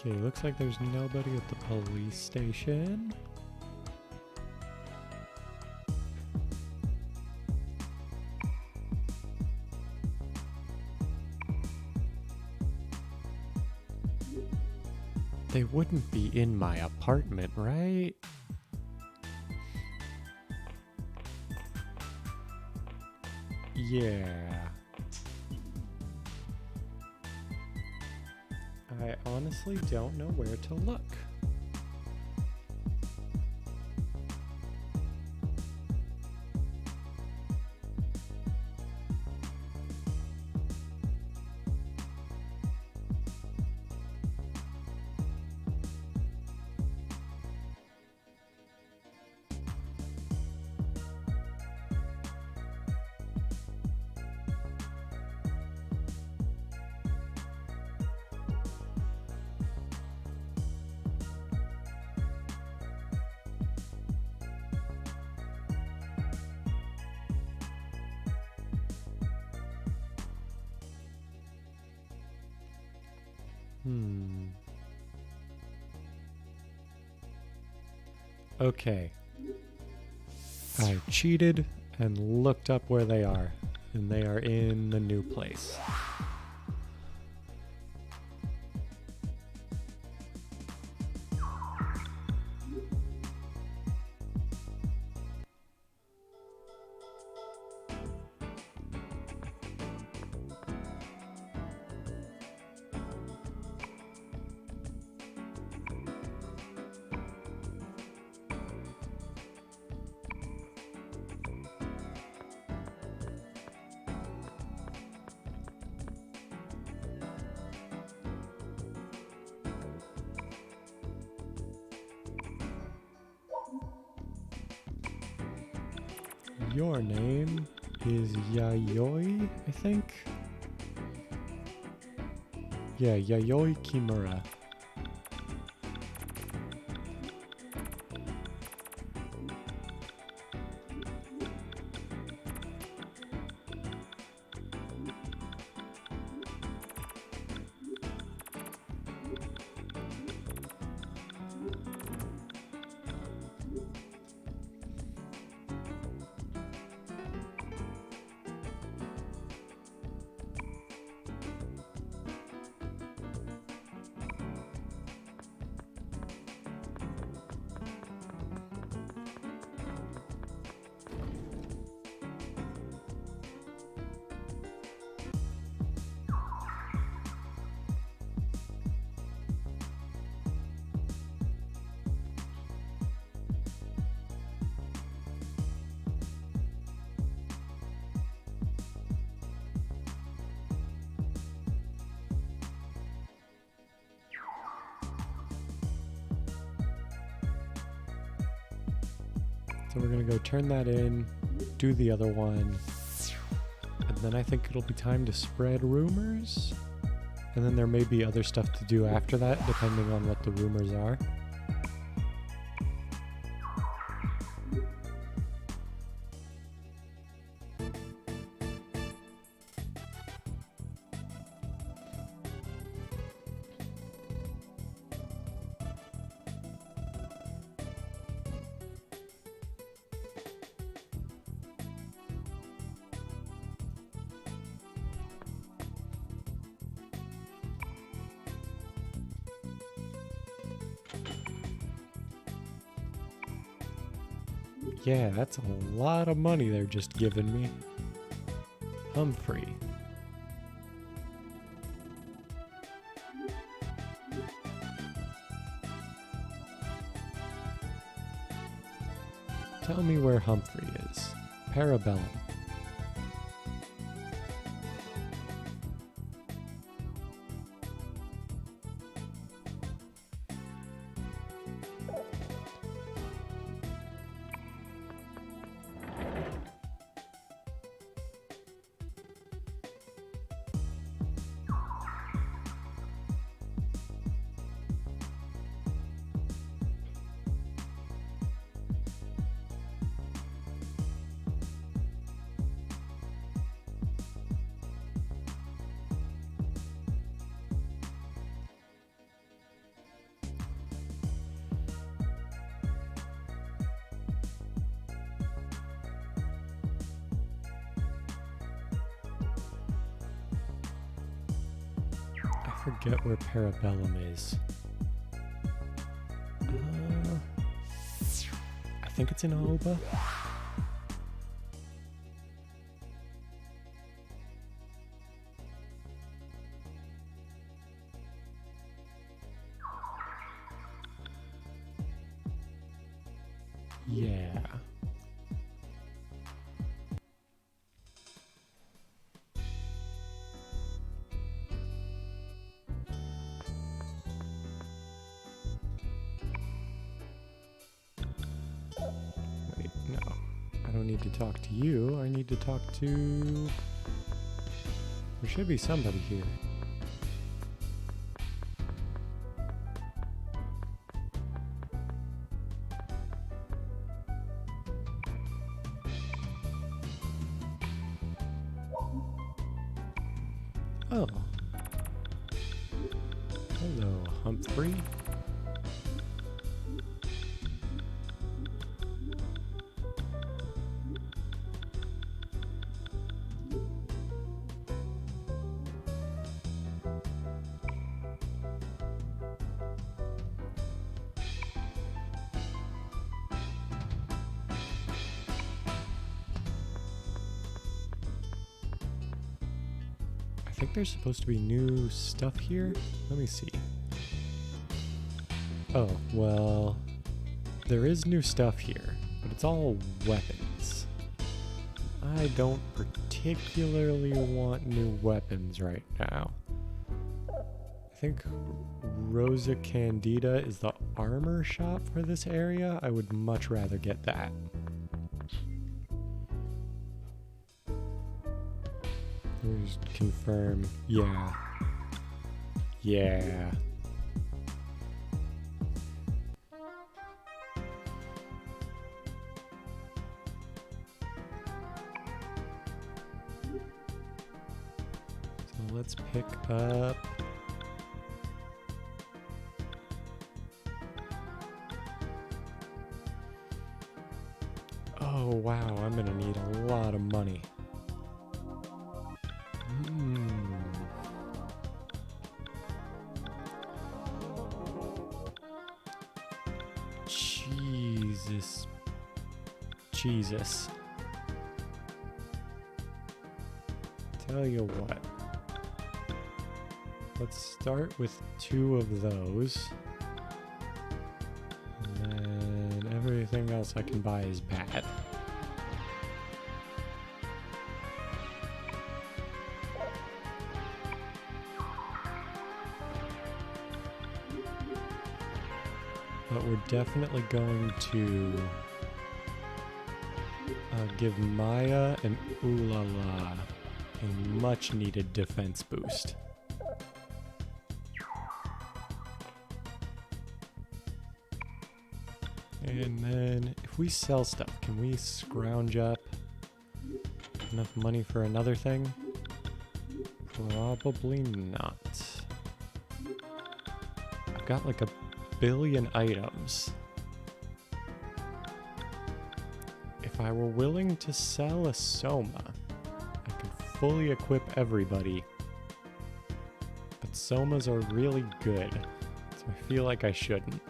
Okay, looks like there's nobody at the police station. They wouldn't be in my apartment, right? Yeah. I honestly don't know where to look. Okay. I cheated and looked up where they are, and they are in the new place. Your name is Yayoi, I think? Yeah, Yayoi Kimura. So we're gonna go turn that in, do the other one, and then I think it'll be time to spread rumors. And then there may be other stuff to do after that, depending on what the rumors are. Yeah, that's a lot of money they're just giving me. Humphrey. Tell me where Humphrey is. Parabellum. I forget where Parabellum is. I think it's in Aoba. Yeah. Wait, no. I don't need to talk to you. I need to talk to... There should be somebody here. Oh. Hello, Humphrey. I think there's supposed to be new stuff here. Let me see. Oh, well, there is new stuff here, but it's all weapons. I don't particularly want new weapons right now. I think Rosa Candida is the armor shop for this area. I would much rather get that. Just confirm. Yeah. Yeah. So let's pick up. Oh wow, I'm gonna need a lot of money. Jesus. Tell you what. Let's start with 2 of those. And then everything else I can buy is bad. But we're definitely going to give Maya and Ulala a much needed defense boost. And then if we sell stuff, can we scrounge up enough money for another thing? Probably not. I've got like 1 billion items. If I were willing to sell a Soma, I could fully equip everybody. But Somas are really good, so I feel like I shouldn't.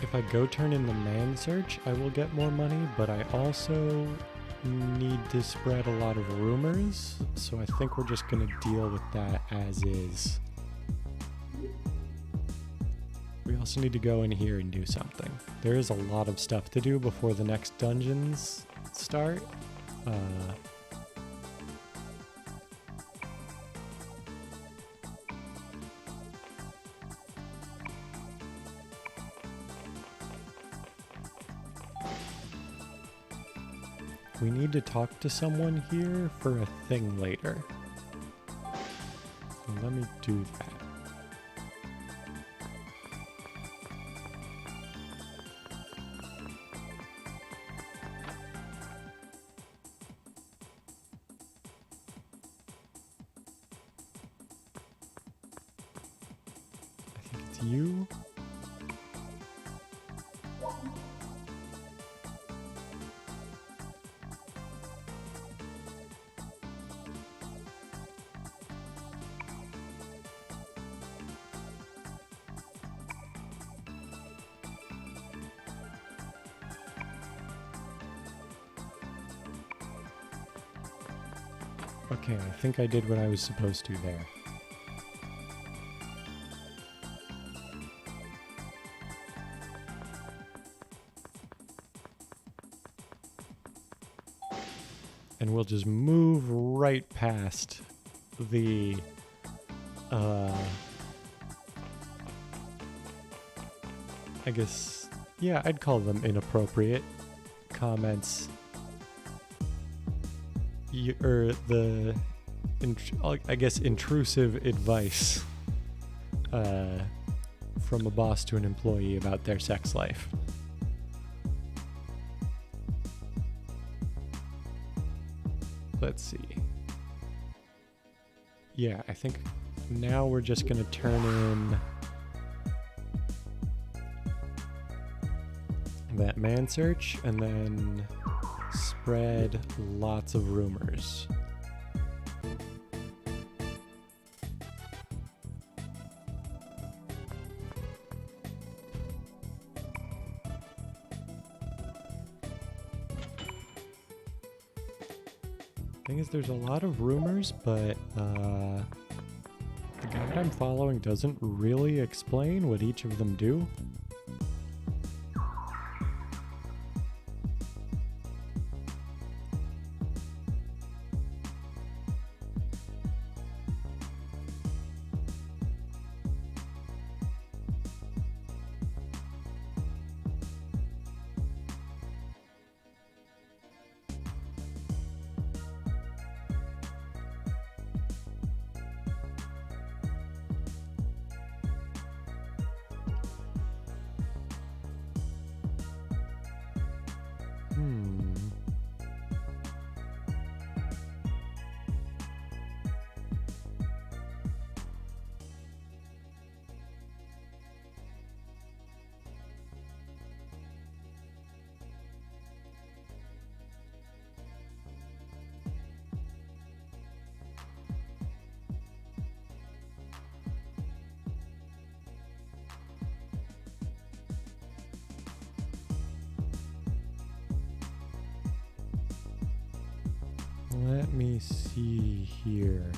If I go turn in the man search, I will get more money, but I also need to spread a lot of rumors, so I think we're just gonna deal with that as is. We also need to go in here and do something. There is a lot of stuff to do before the next dungeons start. We need to talk to someone here for a thing later. So let me do that. I think it's you. Okay, I think I did what I was supposed to there. And we'll just move right past the, I guess, yeah, I'd call them inappropriate comments. Or the, I guess, intrusive advice from a boss to an employee about their sex life. Let's see. Yeah, I think now we're just gonna turn in that man search and then spread lots of rumors. Thing is, there's a lot of rumors, but the guide I'm following doesn't really explain what each of them do. Let me see here.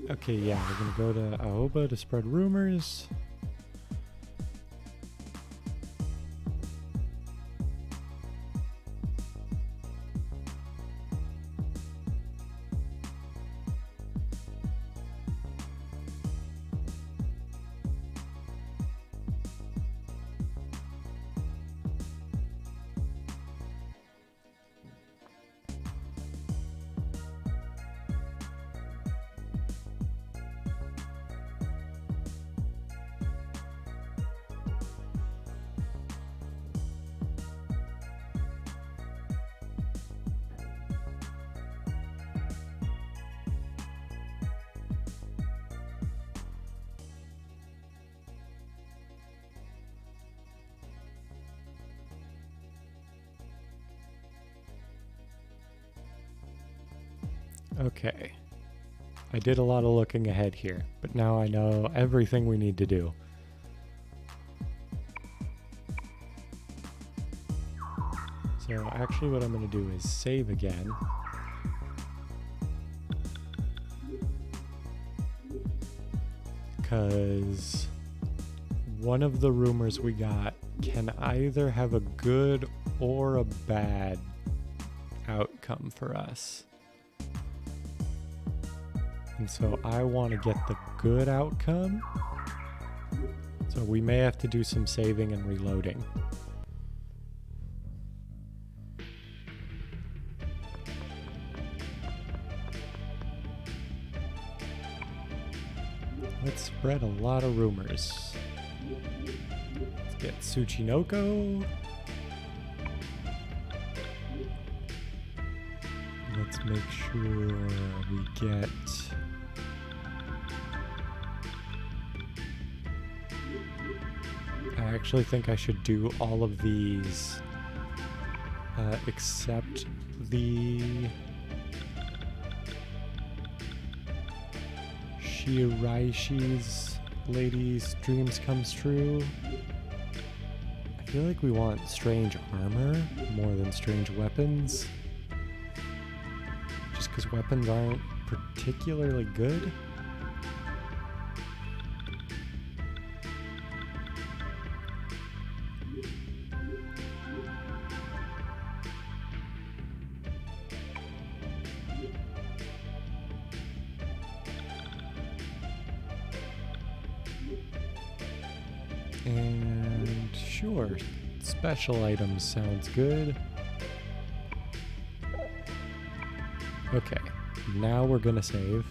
Okay, yeah, we're gonna go to Aoba to spread rumors. Okay. I did a lot of looking ahead here, but now I know everything we need to do. So actually what I'm going to do is save again. Because one of the rumors we got can either have a good or a bad outcome for us. And so I want to get the good outcome. So we may have to do some saving and reloading. Let's spread a lot of rumors. Let's get Tsuchinoko. Let's make sure we get... I actually think I should do all of these except the Shiraishi's Lady's Dreams Comes True. I feel like we want strange armor more than strange weapons. Just because weapons aren't particularly good. And sure, special items sounds good. Okay, now we're gonna save.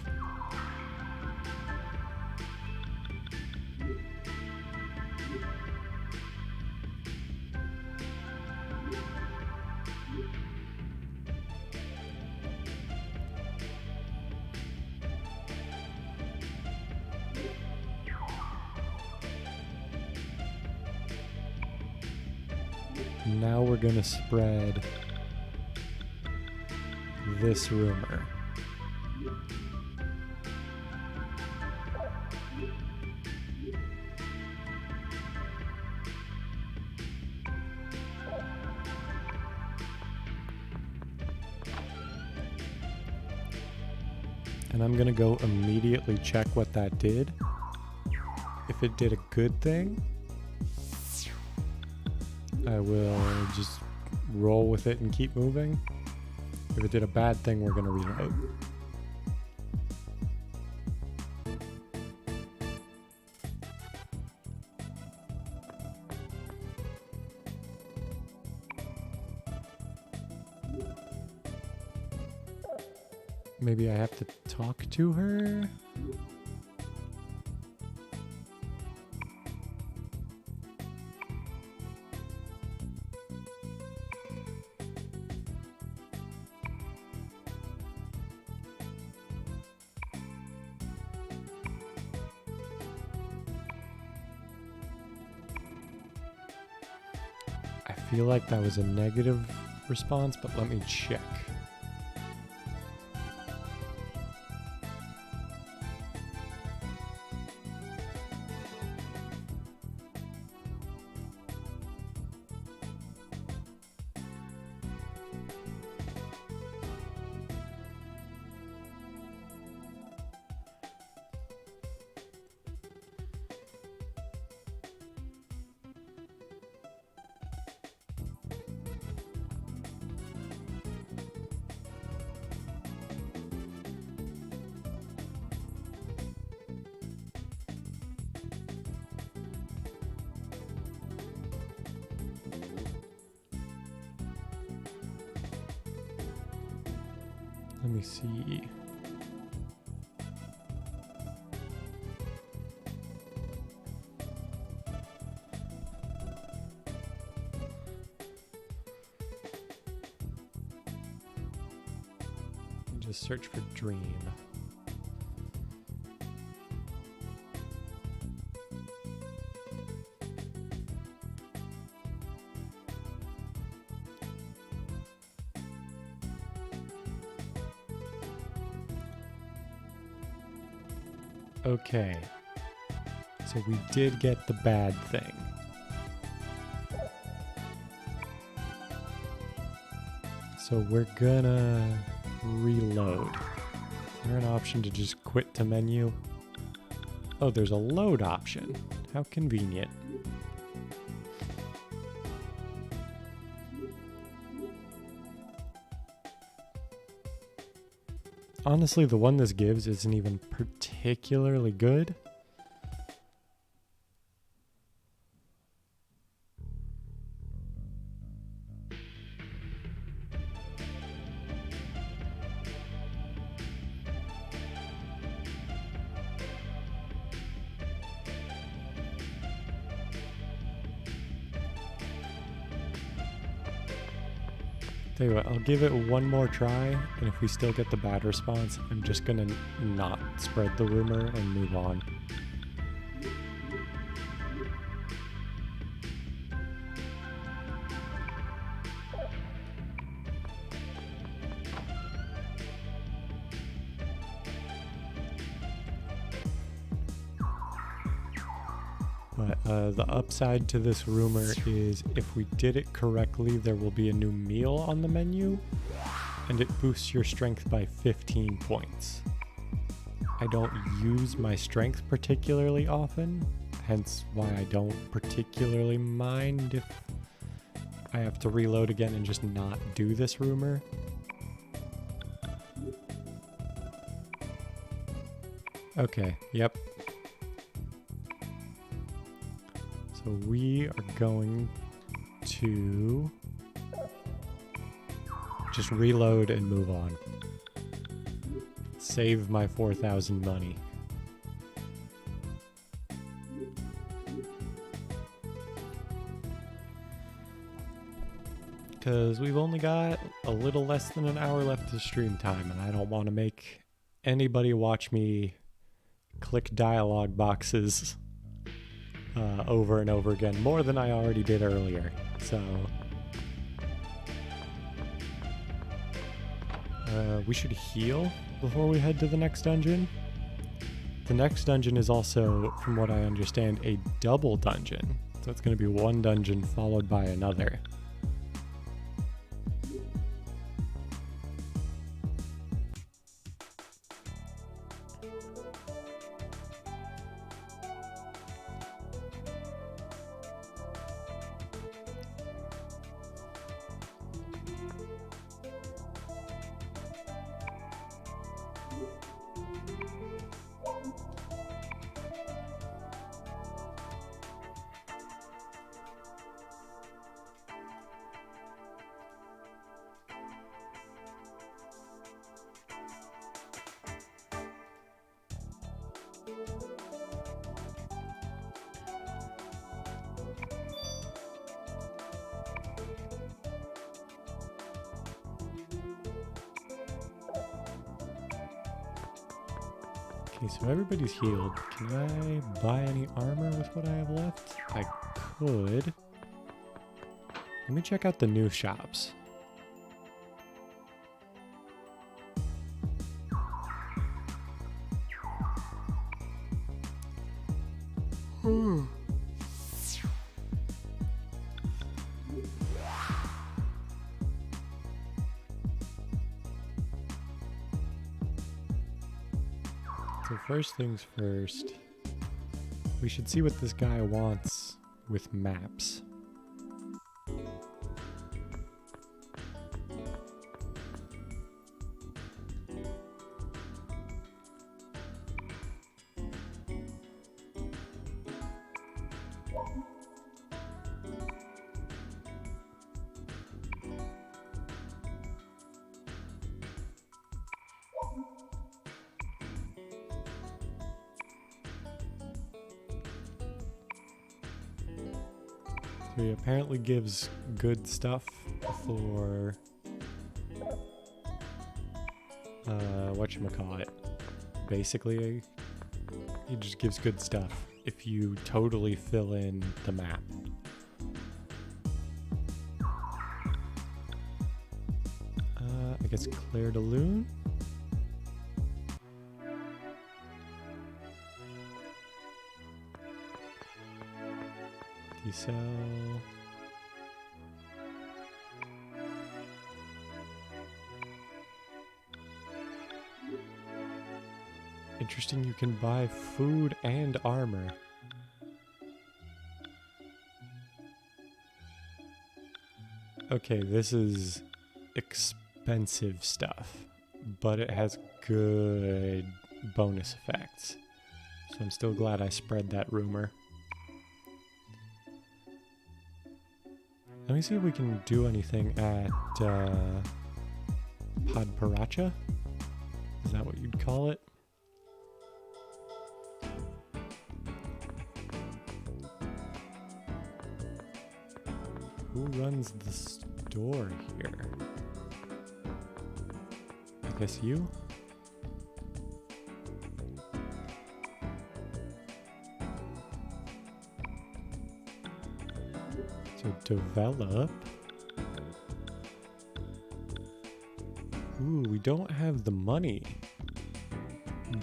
Now we're gonna spread this rumor. And I'm gonna go immediately check what that did. If it did a good thing, I will just roll with it and keep moving. If it did a bad thing, we're gonna reload. Maybe I have to talk to her? I feel like that was a negative response, but let me check. Let me see. Just search for dream. Okay, so we did get the bad thing. So we're gonna reload. Is there an option to just quit to menu? Oh, there's a load option. How convenient. Honestly, the one this gives isn't even particularly good. Tell you what, I'll give it one more try, and if we still get the bad response, I'm just gonna not spread the rumor and move on. But the upside to this rumor is if we did it correctly, there will be a new meal on the menu, and it boosts your strength by 15 points. I don't use my strength particularly often, hence why I don't particularly mind if I have to reload again and just not do this rumor. Okay, yep. So we are going to just reload and move on. Save my 4,000 money. Because we've only got a little less than an hour left of stream time, and I don't want to make anybody watch me click dialogue boxes over and over again, more than I already did earlier. So we should heal before we head to the next dungeon. The next dungeon is also, from what I understand, a double dungeon. So it's going to be one dungeon followed by another. Okay, so everybody's healed. Can I buy any armor with what I have left? I could. Let me check out the new shops. So first things first, we should see what this guy wants with maps. So he apparently gives good stuff for whatchamacallit. Basically, he just gives good stuff if you totally fill in the map. I guess Claire de Lune? Sell. Interesting, you can buy food and armor. Okay, this is expensive stuff, but it has good bonus effects. So I'm still glad I spread that rumor. Let me see if we can do anything at Podparacha? Is that what you'd call it? Who runs the store here? piss you. So develop. Ooh, we don't have the money,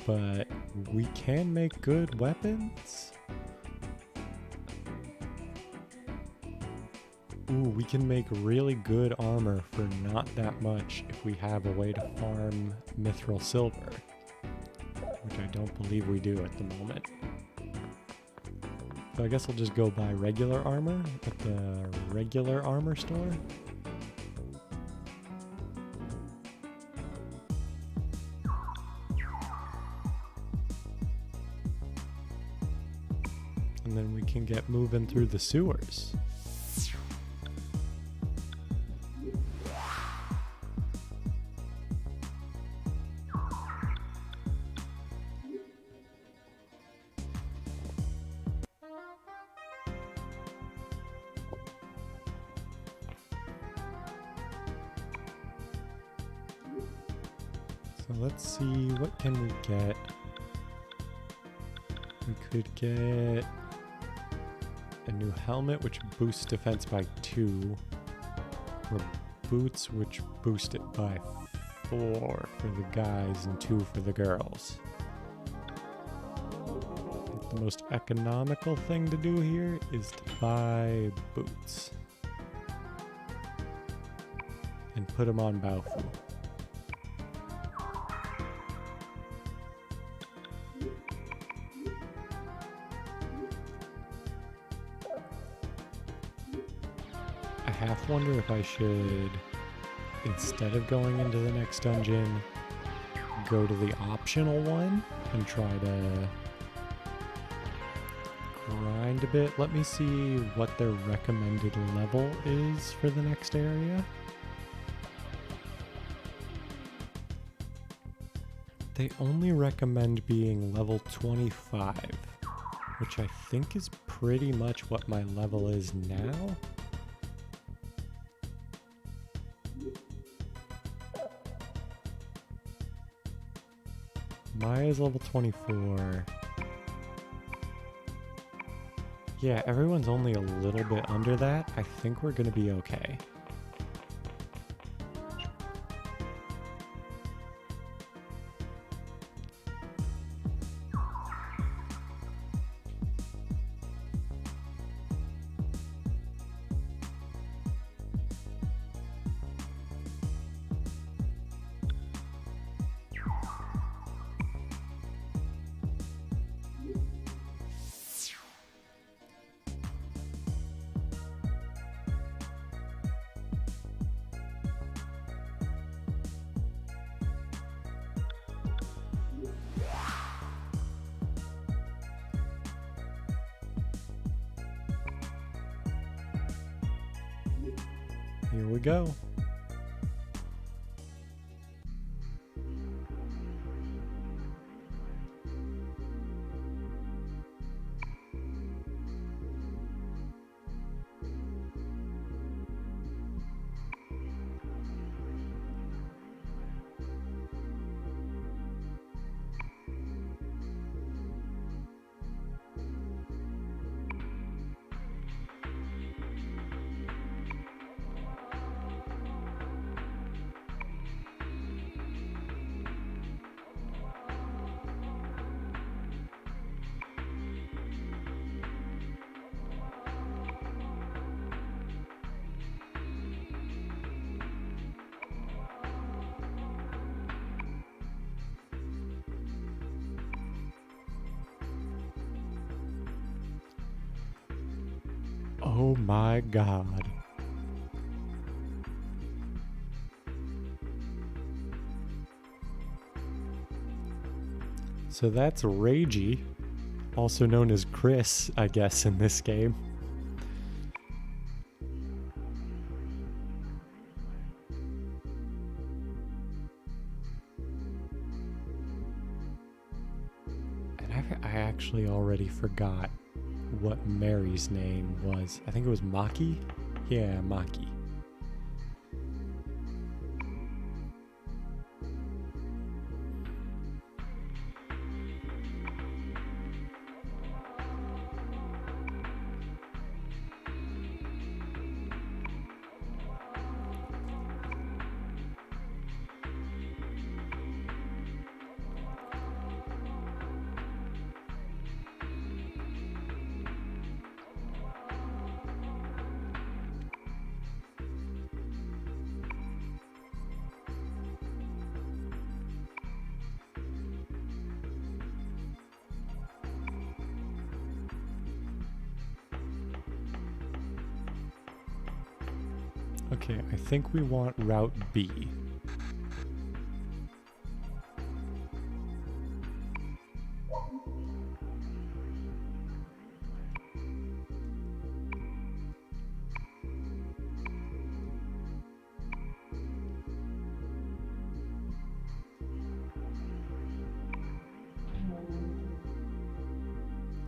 but we can make good weapons. Ooh, we can make really good armor for not that much if we have a way to farm mithril silver, which I don't believe we do at the moment. So I guess I'll just go buy regular armor at the regular armor store. And then we can get moving through the sewers. So let's see, what can we get? We could get a new helmet, which boosts defense by 2, or boots, which boost it by 4 for the guys and 2 for the girls. I think the most economical thing to do here is to buy boots and put them on Baofu. I half wonder if I should, instead of going into the next dungeon, go to the optional one and try to grind a bit. Let me see what their recommended level is for the next area. They only recommend being level 25, which I think is pretty much what my level is now. Maya's level 24. Yeah, everyone's only a little bit under that. I think we're gonna be okay. Here we go. Oh my god. So that's Ragey, also known as Chris, I guess, in this game. And I actually already forgot what Mary's name was. I think it was Maki? Yeah, Maki. Okay, I think we want Route B.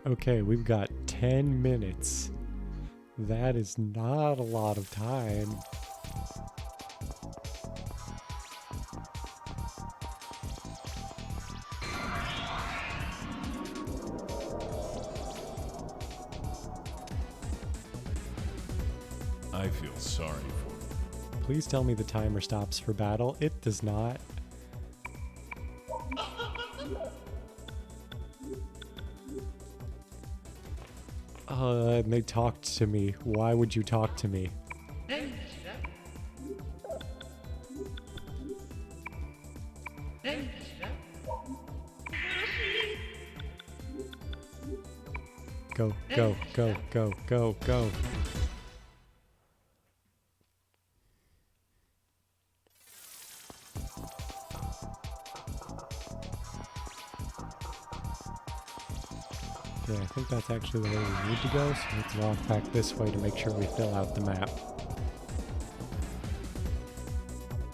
Okay, we've got 10 minutes. That is not a lot of time. I feel sorry for you. Please tell me the timer stops for battle. It does not. And they talked to me. Why would you talk to me? Go, go, go, go, go, go. Okay, I think that's actually the way we need to go, so let's walk back this way to make sure we fill out the map.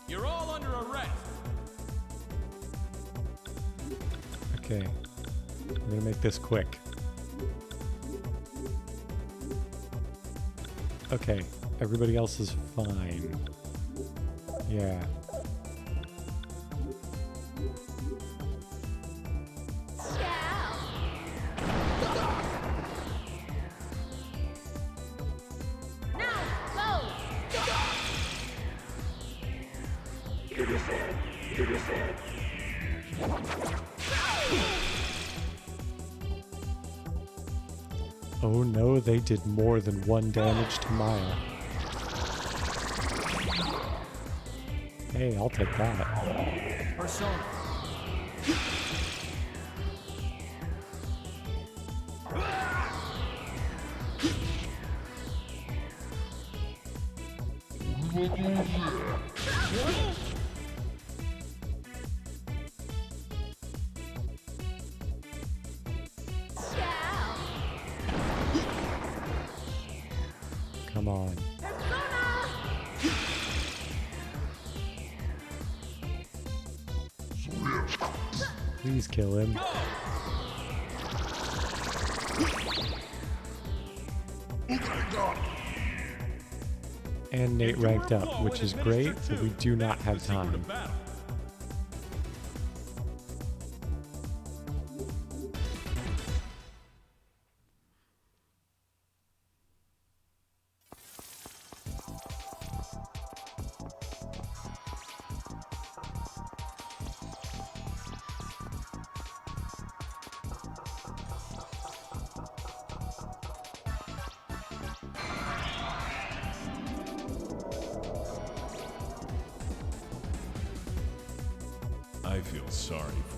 You're all under arrest. Okay, we're gonna make this quick. Okay, everybody else is fine. Yeah. Oh no, they did more than 1 damage to Maya. Hey, I'll take that. Persona. Come on. Please kill him. And Nate ranked up, which is great, but we do not have time. I feel sorry for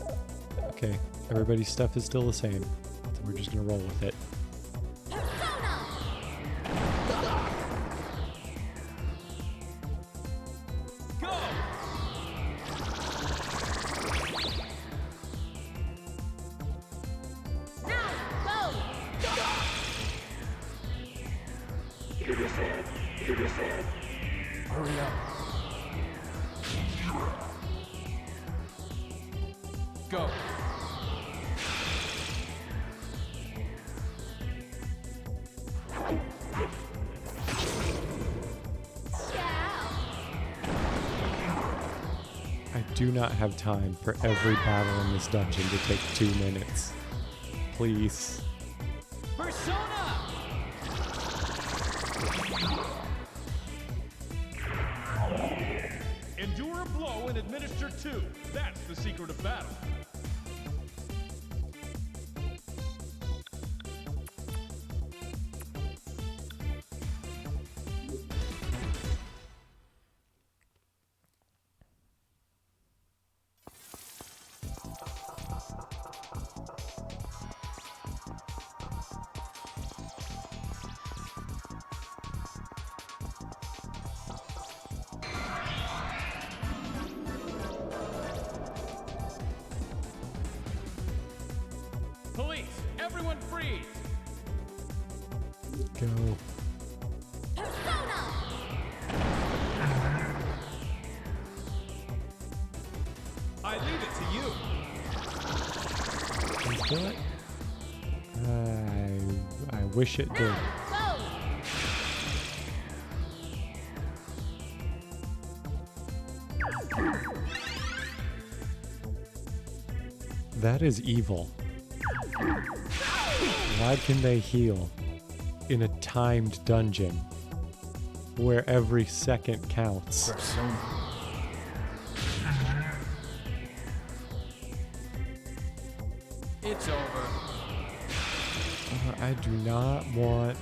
you. Okay, everybody's stuff is still the same, so we're just gonna roll with it. Hurry up. Go. I do not have time for every battle in this dungeon to take 2 minutes. Please. Persona! Endure a blow and administer 2. That's the secret of battle. Everyone freeze! Go. Persona! I leave it to you. Please do it. I wish it did. Now, go! That is evil. Why can they heal in a timed dungeon where every second counts? Persona. It's over. I do not want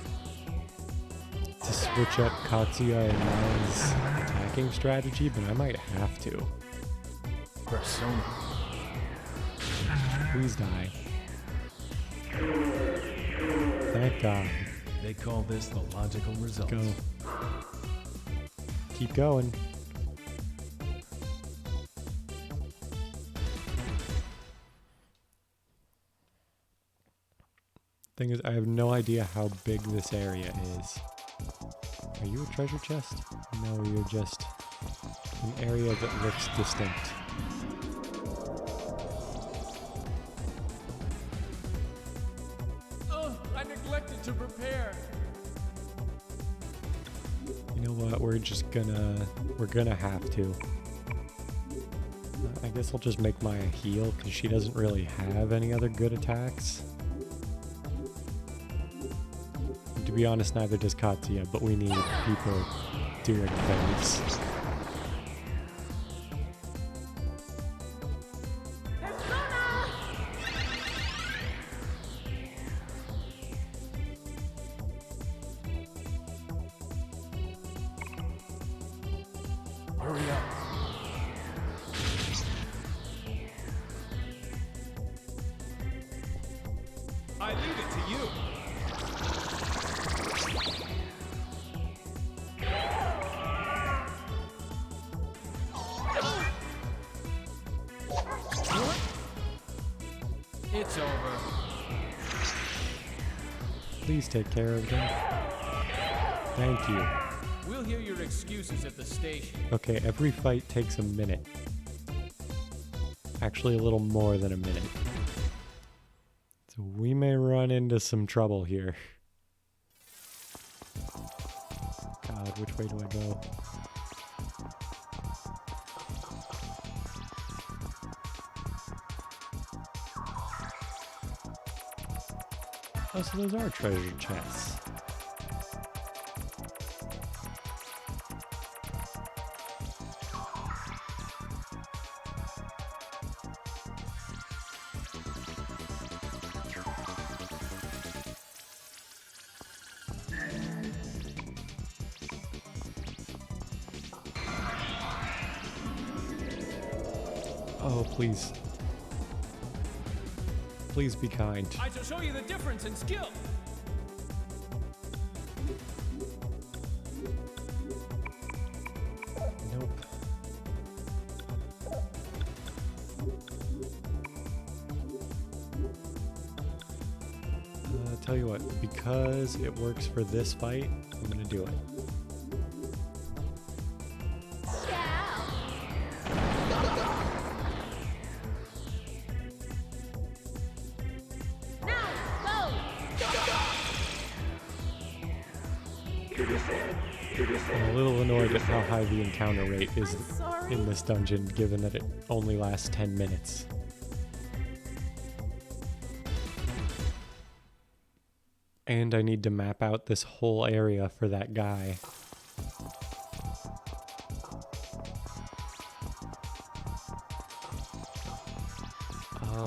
to switch up Katsuya and Mai's attacking strategy, but I might have to. Persona. Please die. Thank God. They call this the logical result. Go. Keep going. Thing is, I have no idea how big this area is. Are you a treasure chest? No, you're just an area that looks distinct. I neglected to prepare. You know what? We're gonna have to. I guess I'll just make Maya heal because she doesn't really have any other good attacks. And to be honest, neither does Katsuya, but we need people doing things. Persona! Hurry up. I leave it to you. It's over. Please take care of them. Thank you. We'll hear your excuses at the station. Okay, every fight takes a minute. Actually, a little more than a minute. So we may run into some trouble here. God, which way do I go? Oh, so those are treasure chests. Oh, please. Please be kind. I shall show you the difference in skill. Nope. Tell you what, because it works for this fight, I'm gonna do it. Ciao! Now, go! I'm a little annoyed at how high the encounter rate is I'm sorry. in this dungeon, given that it only lasts 10 minutes. And I need to map out this whole area for that guy.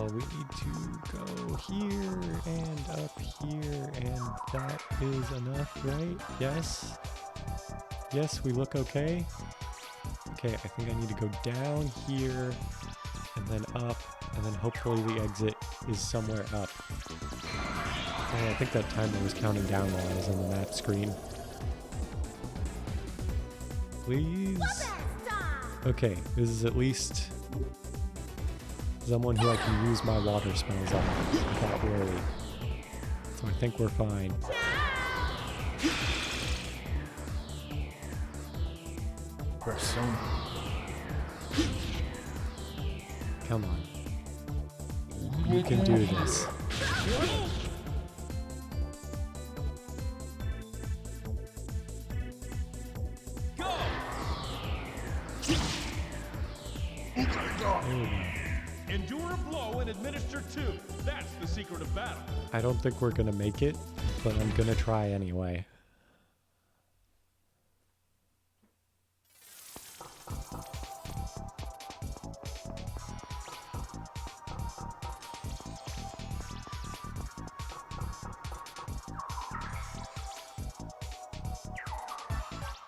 We need to go here and up here, and that is enough, right? Yes? Yes, we look okay? Okay, I think I need to go down here, and then up, and then hopefully the exit is somewhere up. Oh, I think that timer was counting down while I was on the map screen. Please? Best time! Okay, this is at least someone who I can use my water spells on without worry. So I think we're fine. Persona. Come on. You can do this. Go! There we go. Endure a blow and administer two. That's the secret of battle. I don't think we're gonna make it, but I'm gonna try anyway.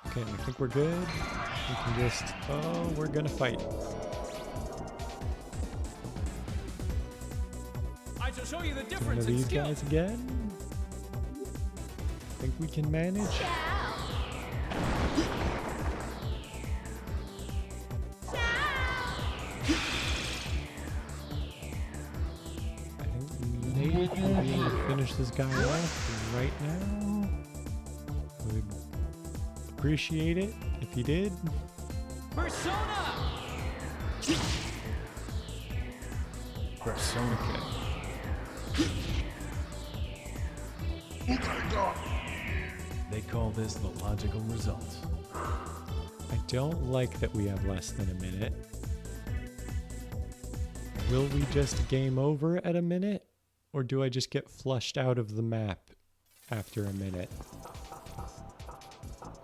Okay, I think we're good. We can just... Oh, we're gonna fight. I shall show you the One difference of in these skill. guys again. I think we can manage. I think Nate will be able to finish this guy off right now. Would appreciate it if he did. Persona! Persona. They call this the logical result. I don't like that we have less than a minute. Will we just game over at a minute? Or do I just get flushed out of the map after a minute?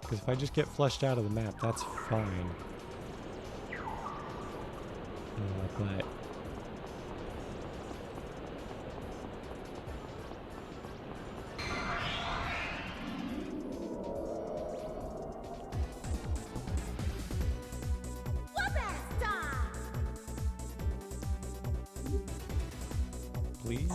Because if I just get flushed out of the map, that's fine. But... Please?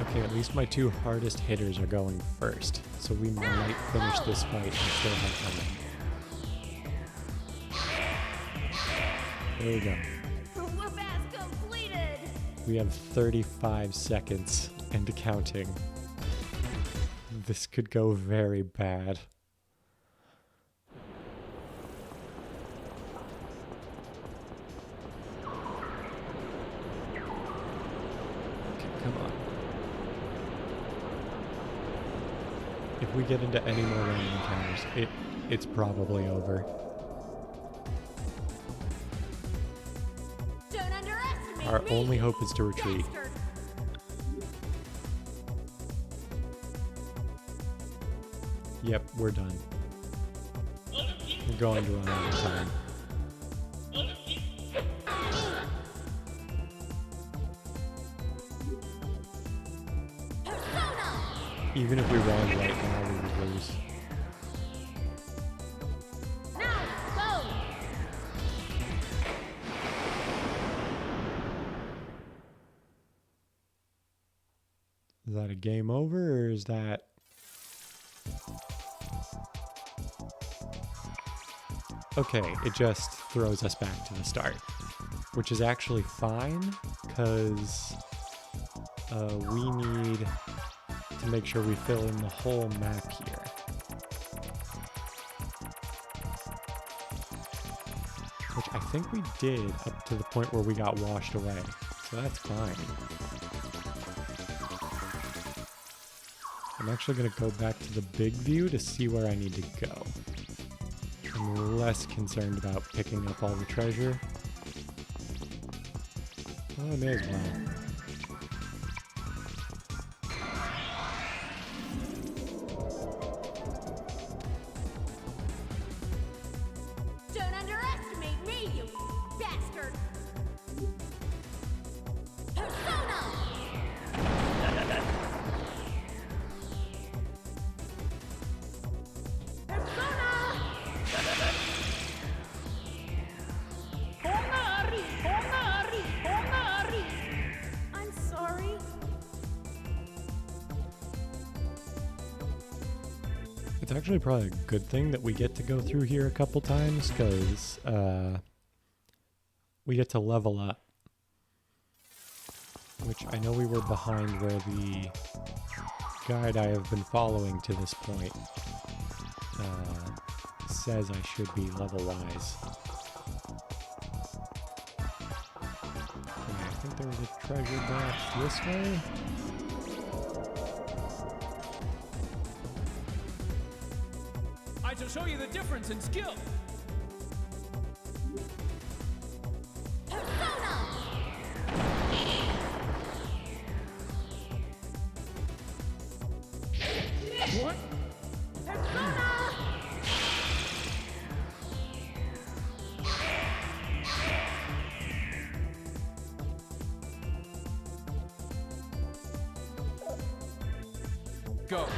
Okay, at least my two hardest hitters are going first, so we might finish this fight and still have time. There we go. Whoop-ass completed! We have 35 seconds and counting. This could go very bad. Okay, come on. If we get into any more random encounters, it's probably over. Don't underestimate Our me, only hope is to retreat. bastard. Yep, we're done. We're going to run out of time. Persona! Even if we ran right now, we would lose. Now, go! Is that a game over, or is that... Okay, it just throws us back to the start, which is actually fine, because we need to make sure we fill in the whole map here. Which I think we did up to the point where we got washed away, so that's fine. I'm actually going to go back to the big view to see where I need to go. I'm less concerned about picking up all the treasure. Well, I may as well. Don't underestimate me, you bastard! Persona! Persona! I'm sorry. It's actually probably a good thing that we get to go through here a couple times, because we get to level up. which I know we were behind where the guide I have been following to this point says I should be level-wise. I think there was a treasure box this way. I shall show you the difference in skill. Persona! What? Persona! Go.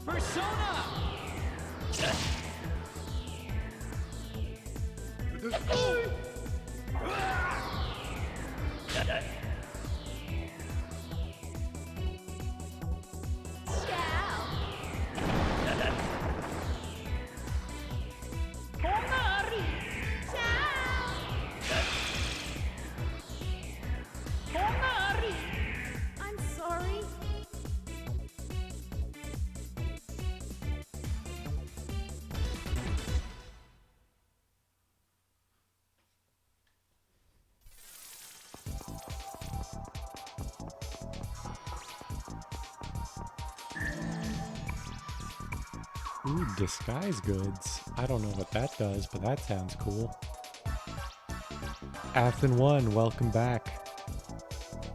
Persona! I'm sorry. Ooh, disguise goods. I don't know what that does, but that sounds cool. Athen1, welcome back.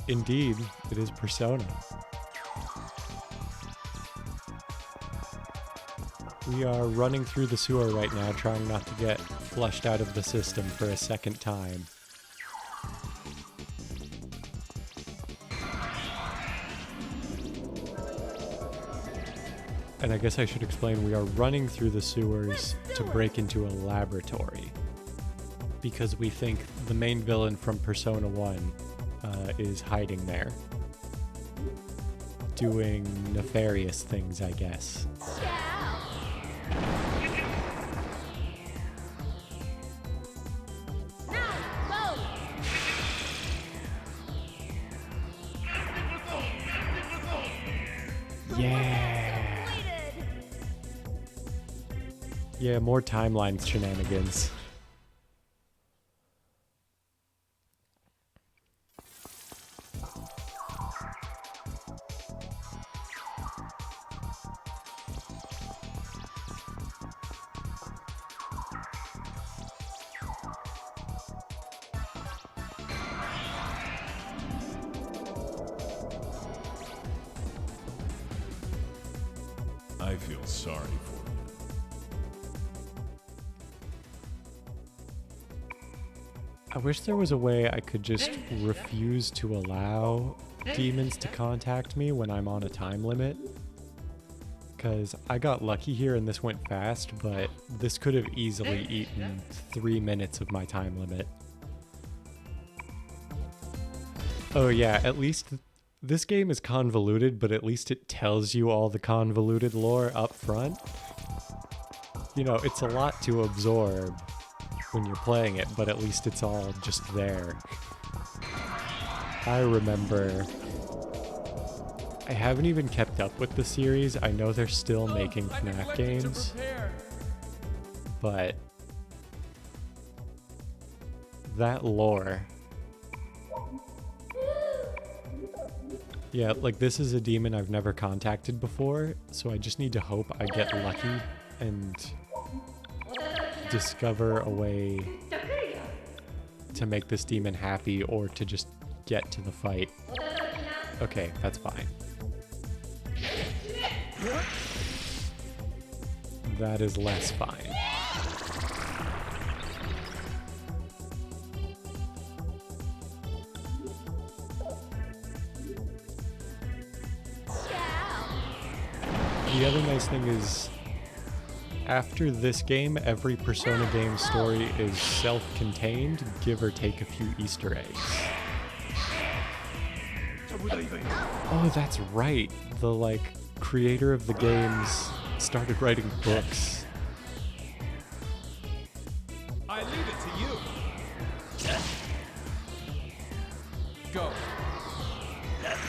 Indeed, it is Persona. We are running through the sewer right now, trying not to get flushed out of the system for a second time. And I guess I should explain, we are running through the sewers to break into a laboratory. Because we think the main villain from Persona 1 is hiding there. Doing nefarious things, I guess. Yeah! Yeah, more timeline shenanigans. I feel sorry for you. I wish there was a way I could just refuse to allow demons to contact me when I'm on a time limit. Because I got lucky here and this went fast, but this could have easily eaten 3 minutes of my time limit. Oh yeah, at least this game is convoluted, but at least it tells you all the convoluted lore up front. You know, it's a lot to absorb when you're playing it, but at least it's all just there. I remember... I haven't even kept up with the series. I know they're still making FNAF games, but that lore... Yeah, like this is a demon I've never contacted before, so I just need to hope I get lucky and discover a way to make this demon happy or to just get to the fight. Okay, that's fine. That is less fine. The other nice thing is, after this game, every Persona game story is self-contained, give or take a few Easter eggs. Oh, that's right. The, creator of the games started writing books I leave it to you. Go.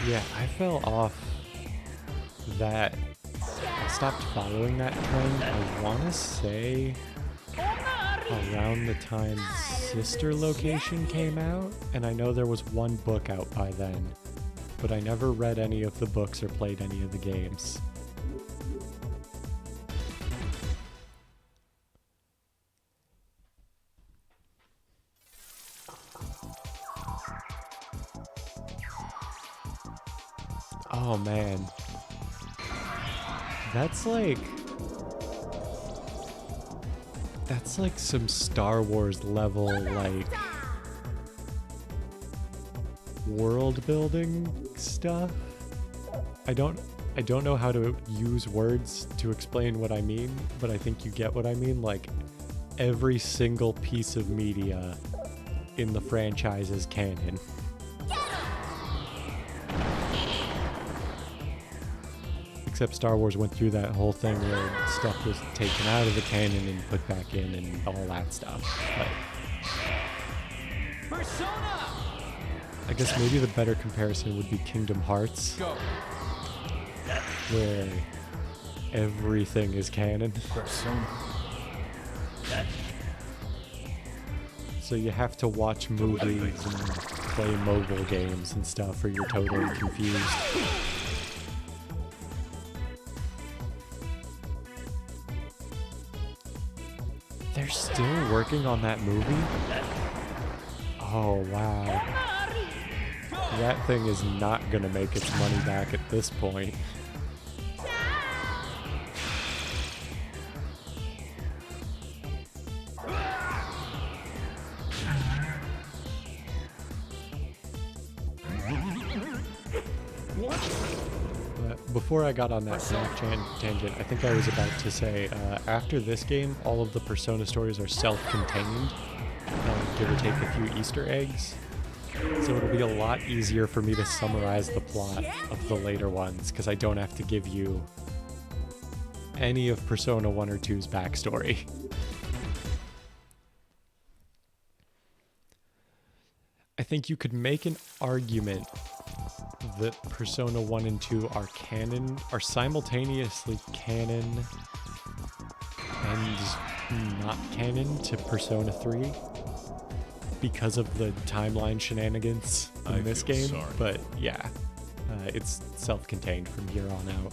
Yeah, I fell off that. I stopped following that trend, I want to say, around the time Sister Location came out, and I know there was one book out by then, but I never read any of the books or played any of the games. Oh man. That's like some Star Wars level like world building stuff. I don't know how to use words to explain what I mean, but I think you get what I mean. Like every single piece of media in the franchise is canon. Except Star Wars went through that whole thing where stuff was taken out of the canon and put back in and all that stuff. But Persona! I guess maybe the better comparison would be Kingdom Hearts, Go. where everything is canon. Persona. So you have to watch movies and play mobile games and stuff or you're totally confused. They're still working on that movie? Oh, wow. That thing is not gonna make its money back at this point. But before I got on that tangent, I think I was about to say, after this game, all of the Persona stories are self-contained, give or take a few Easter eggs. So it'll be a lot easier for me to summarize the plot of the later ones, because I don't have to give you any of Persona 1 or 2's backstory. I think you could make an argument that Persona 1 and 2 are canon, are simultaneously canon and not canon to Persona 3 because of the timeline shenanigans in this game, but yeah, it's self-contained from here on out,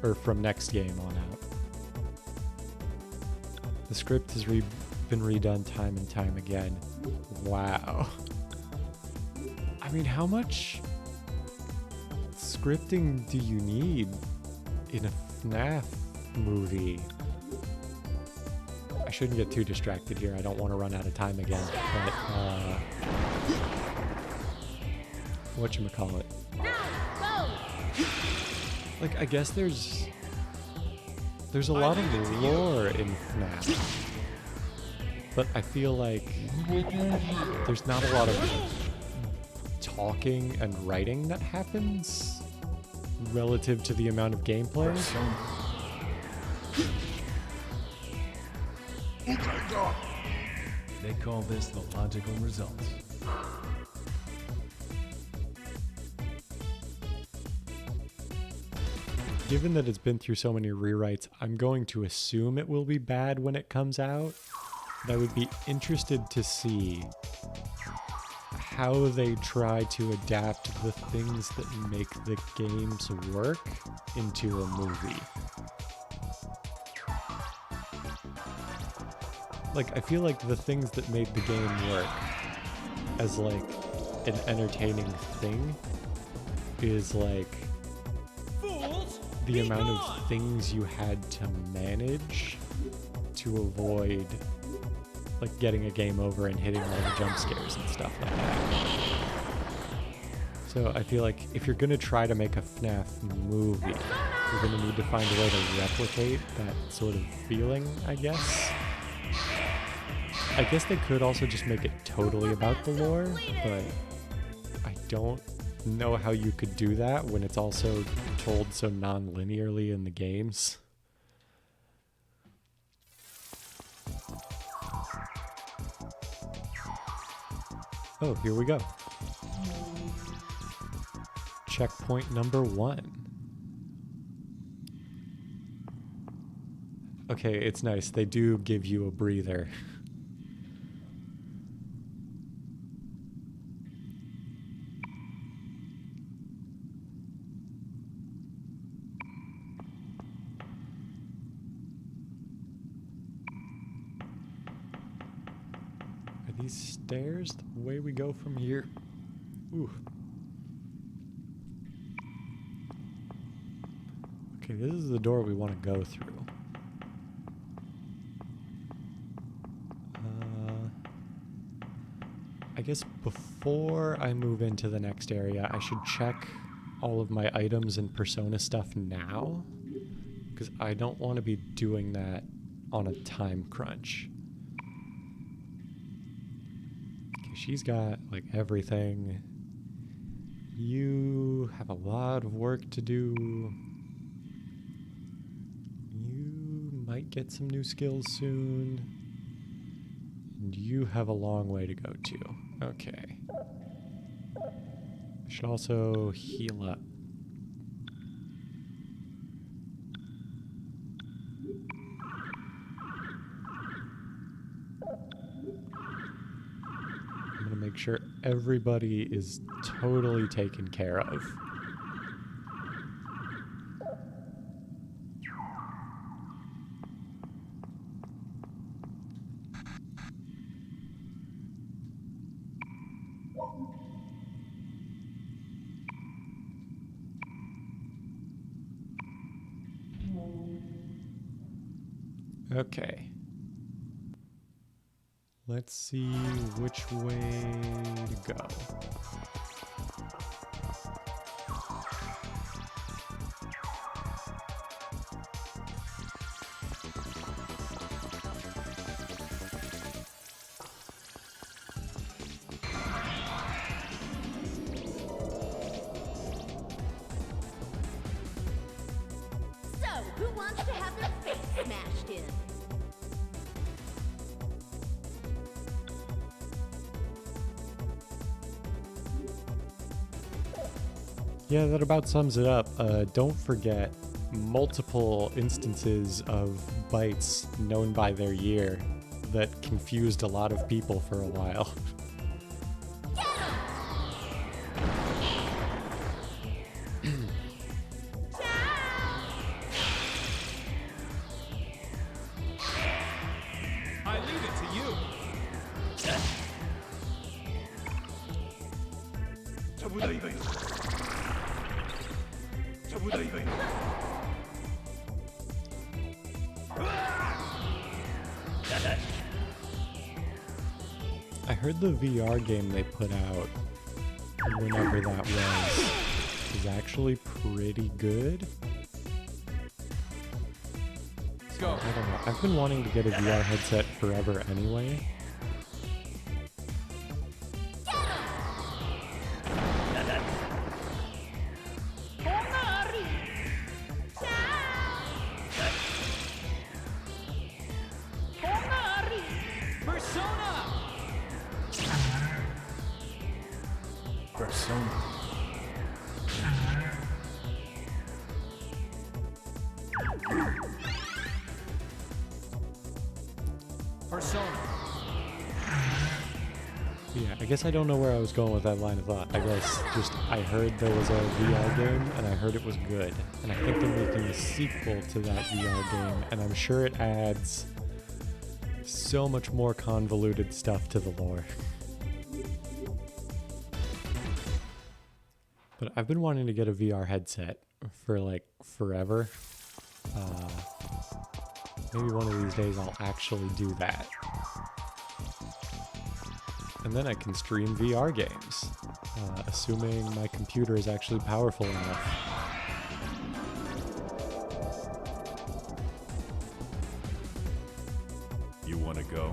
or from next game on out. The script has been redone time and time again. Wow. I mean, how much scripting do you need in a FNAF movie? I shouldn't get too distracted here. I don't want to run out of time again. But, whatchamacallit? Like, I guess there's a lot of lore in FNAF. But I feel like there's not a lot of talking and writing that happens relative to the amount of gameplay. They call this the logical results. Given that it's been through so many rewrites, I'm going to assume it will be bad when it comes out. But I would be interested to see how they try to adapt the things that make the games work into a movie. Like, I feel like the things that made the game work as like an entertaining thing is like the amount of things you had to manage to avoid like getting a game over and hitting all the jump scares and stuff like that. So I feel like if you're gonna try to make a FNAF movie, you're gonna need to find a way to replicate that sort of feeling, I guess. I guess they could also just make it totally about the lore, but I don't know how you could do that when it's also told so non-linearly in the games. Oh, here we go. Checkpoint number 1. Okay, it's nice. They do give you a breather. Are these stairs the way we go from here? Ooh. Okay, this is the door we want to go through. I guess before I move into the next area, I should check all of my items and Persona stuff now, because I don't want to be doing that on a time crunch. Okay, she's got like everything. You have a lot of work to do. You might get some new skills soon. And you have a long way to go too. Okay. Should also heal up. I'm gonna make sure everybody is totally taken care of. Okay. Let's see which way to go. So, who wants to have their face smashed in? Yeah, that about sums it up. Don't forget multiple instances of bites known by their year that confused a lot of people for a while. I leave it to you. I heard the VR game they put out, whenever that was actually pretty good. Let's go. I don't know. I've been wanting to get a VR headset forever anyway. Persona! Persona. Persona. Yeah, I guess I don't know where I was going with that line of thought. I guess just I heard there was a VR game and I heard it was good. And I think they're making a sequel to that VR game, and I'm sure it adds so much more convoluted stuff to the lore. But I've been wanting to get a VR headset for like forever. Maybe one of these days I'll actually do that. And then I can stream VR games, assuming my computer is actually powerful enough. You want to go?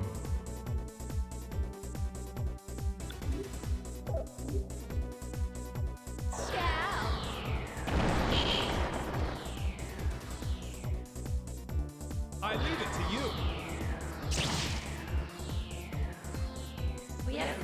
I leave it to you. We have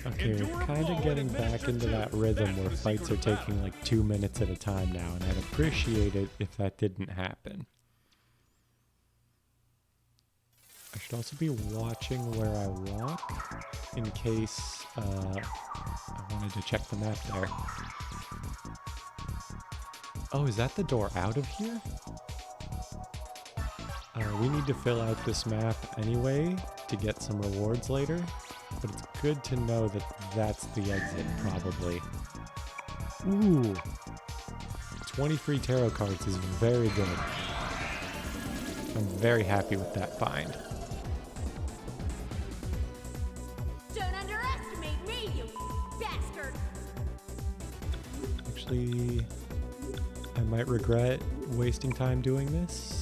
Okay, we're Endure a kind blow of and getting back administer into two. that rhythm That's where the fights are secret of taking battle. like 2 minutes at a time now, and I'd appreciate it if that didn't happen. I should also be watching where I walk in case I wanted to check the map there. Oh, is that the door out of here? We need to fill out this map anyway to get some rewards later, but it's good to know that that's the exit, probably. Ooh! 23 tarot cards is very good. I'm very happy with that find. Don't underestimate me, you bastard! Actually, I might regret wasting time doing this.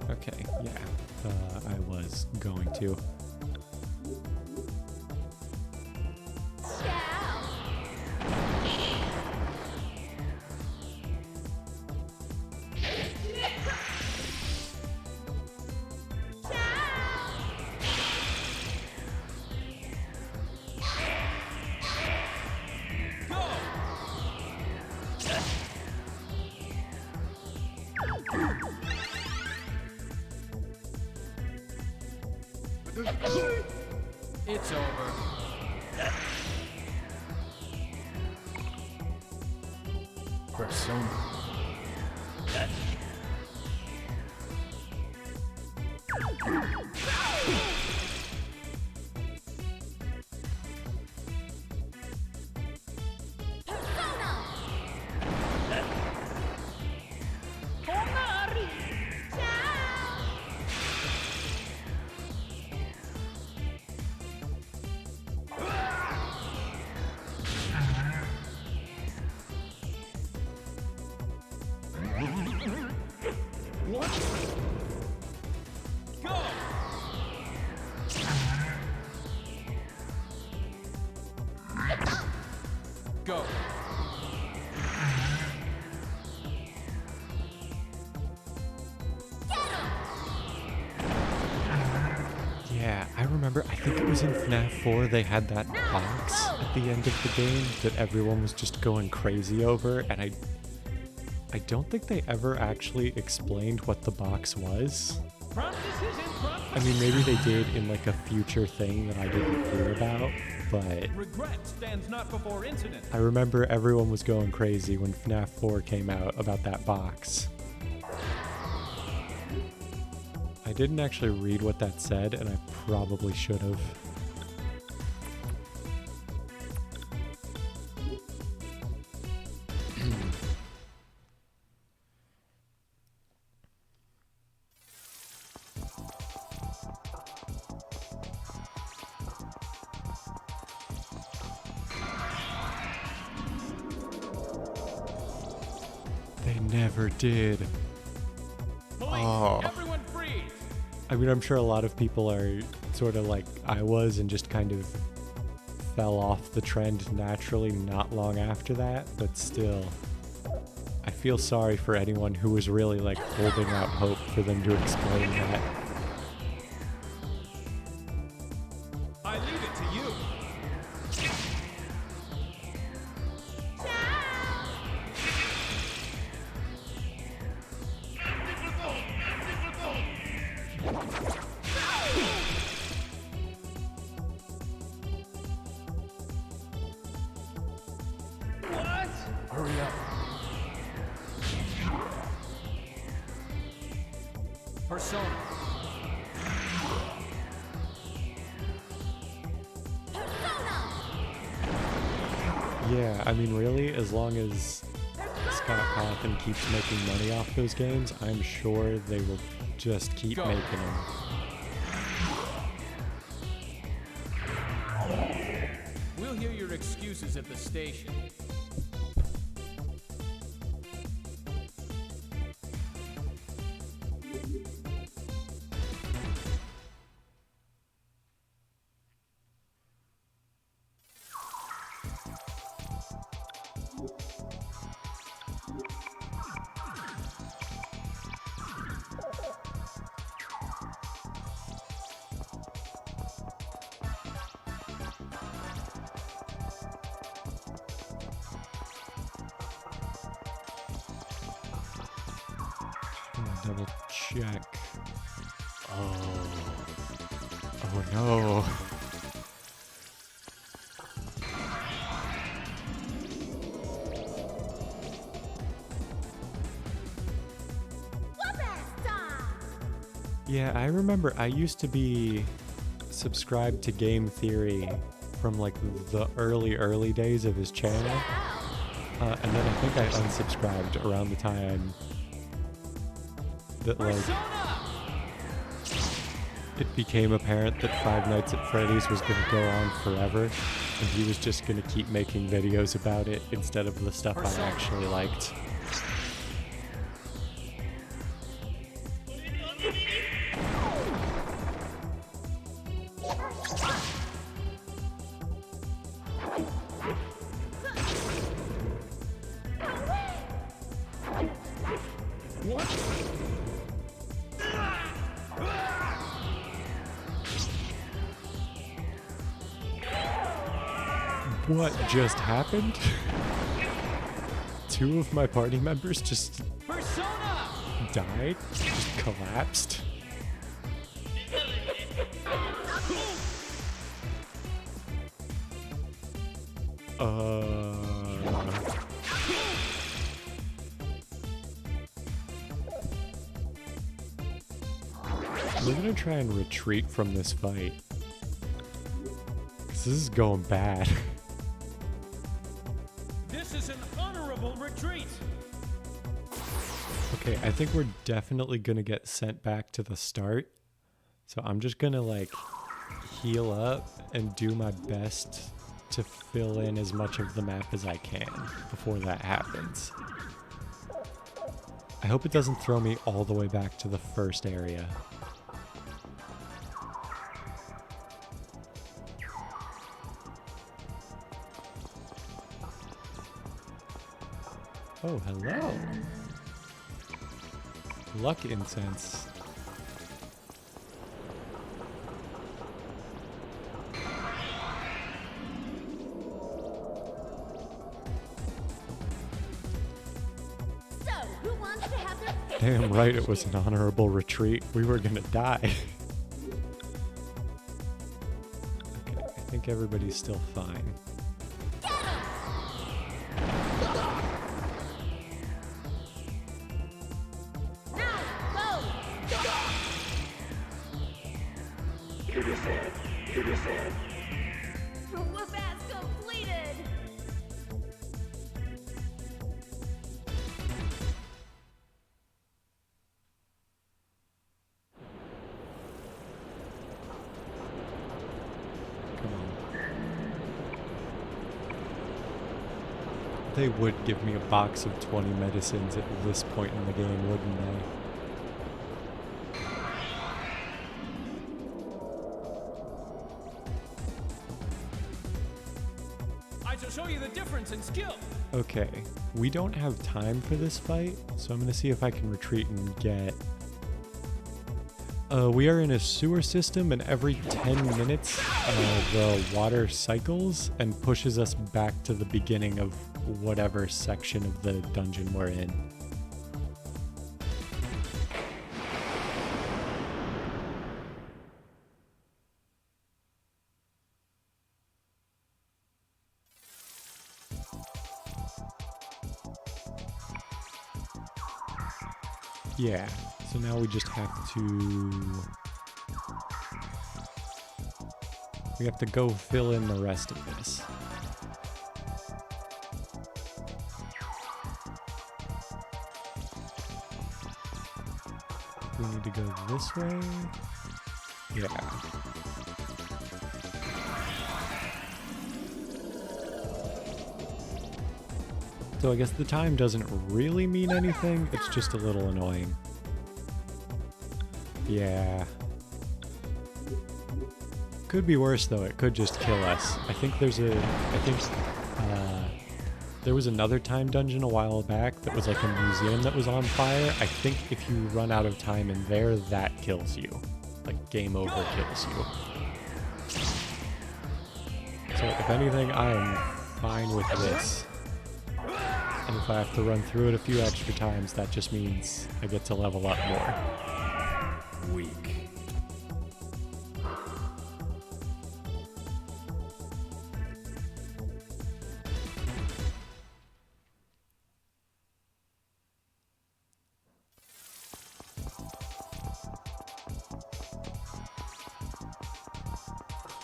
Okay, yeah, I was going to. Ciao! It's over. Persona. Persona! Ciao! Go! Go. Yeah, I remember, I think it was in FNAF 4 they had that box at the end of the game that everyone was just going crazy over, and I don't think they ever actually explained what the box was. Prompt decision, prompt I mean, maybe they did in like a future thing that I didn't hear about, but regret stands not before incident. I remember everyone was going crazy when FNAF 4 came out about that box. I didn't actually read what that said, and I probably should have. They never did. Police, Oh. everyone freeze! I mean, I'm sure a lot of people are sort of like I was and just kind of fell off the trend naturally not long after that, but still, I feel sorry for anyone who was really like holding out hope for them to explain that. I leave it to you. Hurry up. Persona. Yeah, I mean, really, as long as Scott Cawthon keeps making money off those games, I'm sure they will just keep Go. making them. We'll hear your excuses at the station. double check. Oh. Oh no. Whoop-ass time! Yeah, I remember I used to be subscribed to Game Theory from like the early days of his channel. And then I think I unsubscribed around the time that like it became apparent that Five Nights at Freddy's was going to go on forever, and he was just going to keep making videos about it instead of the stuff I actually liked. What just happened? Two of my party members just Persona! died? Just collapsed? We're gonna try and retreat from this fight. 'Cause this is going bad. This is an honorable retreat. Okay, I think we're definitely gonna get sent back to the start. So I'm just gonna like heal up and do my best to fill in as much of the map as I can before that happens. I hope it doesn't throw me all the way back to the first area. Oh, hello. Luck incense. So, who wants to have their face? Damn right it was an honorable retreat. We were gonna die. Okay, I think everybody's still fine. Whoop-ass completed! Come on. They would give me a box of 20 medicines at this point in the game, wouldn't they? I shall show you the difference in skill. Okay, we don't have time for this fight, so I'm gonna see if I can retreat and get... we are in a sewer system, and every 10 minutes the water cycles and pushes us back to the beginning of whatever section of the dungeon we're in. Yeah, so now we just have to... We have to go fill in the rest of this. We need to go this way. Yeah. So I guess the time doesn't really mean anything, it's just a little annoying. Yeah. Could be worse though, it could just kill us. I think there was another time dungeon a while back that was like a museum that was on fire. I think if you run out of time in there, that kills you. Like game over kills you. So if anything, I am fine with this. And if I have to run through it a few extra times, that just means I get to level up more. Weak.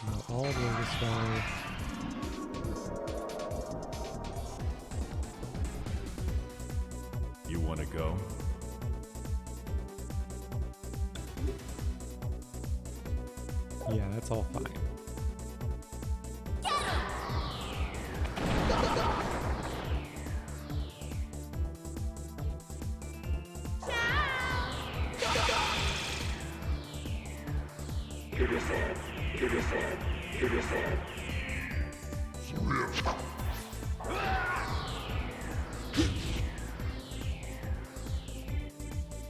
Now all the way this way. You want to go? Yeah, that's all fine.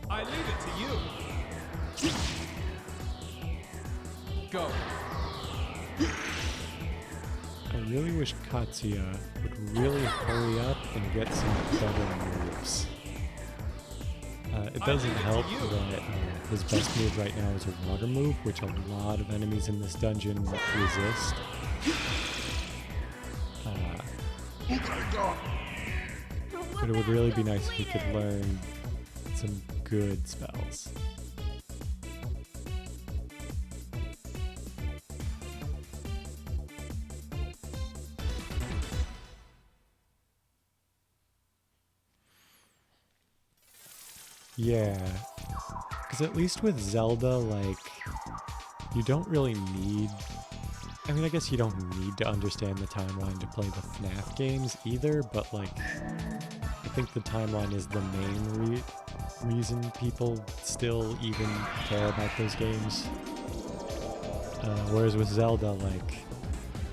I leave it to you. Go. I really wish Katsuya would really hurry up and get some better moves. It doesn't help that his best move right now is a water move, which a lot of enemies in this dungeon resist. But it would really be nice if he could learn some good spells. Yeah, because at least with Zelda, like, you don't really need... I mean, I guess you don't need to understand the timeline to play the FNAF games either, but, like, I think the timeline is the main reason people still even care about those games. Whereas with Zelda, like,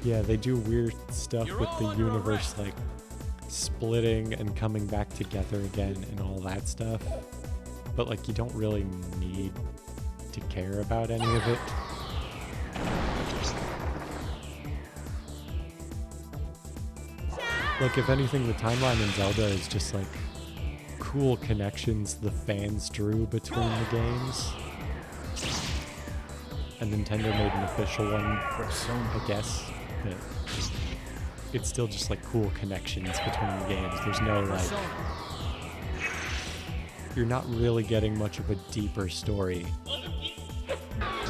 yeah, they do weird stuff with the universe, like, splitting and coming back together again and all that stuff. But, like, you don't really need to care about any of it. Like, if anything, the timeline in Zelda is just, like, cool connections the fans drew between the games. And Nintendo made an official one, I guess, that it's still just, like, cool connections between the games. There's no, like... You're not really getting much of a deeper story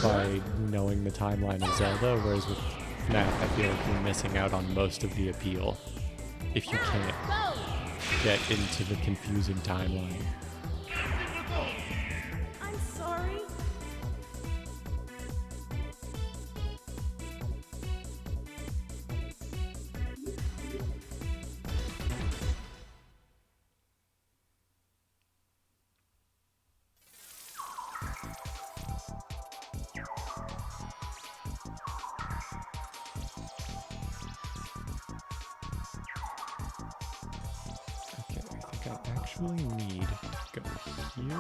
by knowing the timeline of Zelda, whereas with FNAF, I feel like you're missing out on most of the appeal if you can't get into the confusing timeline. I'm sorry. Okay, I think I actually need to go here.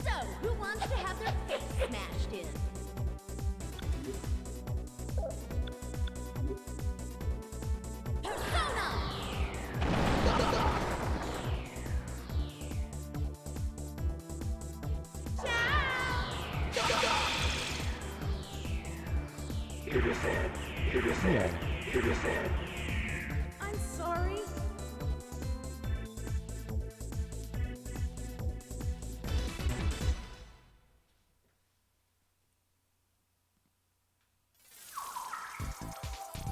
So, who wants to have their face smashed in? Persona! Yeah. I'm sorry.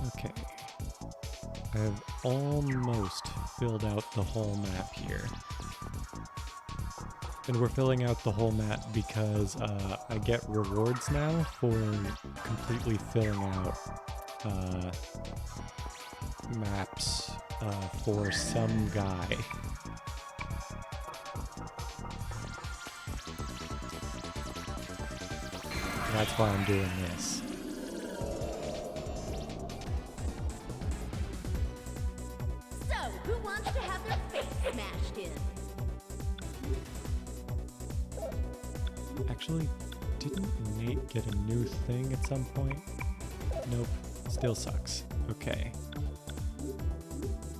Okay. I have almost filled out the whole map here. And we're filling out the whole map because I get rewards now for completely filling out maps for some guy. That's why I'm doing this. So, smashed in. Actually, didn't Nate get a new thing at some point? Nope. Still sucks. Okay.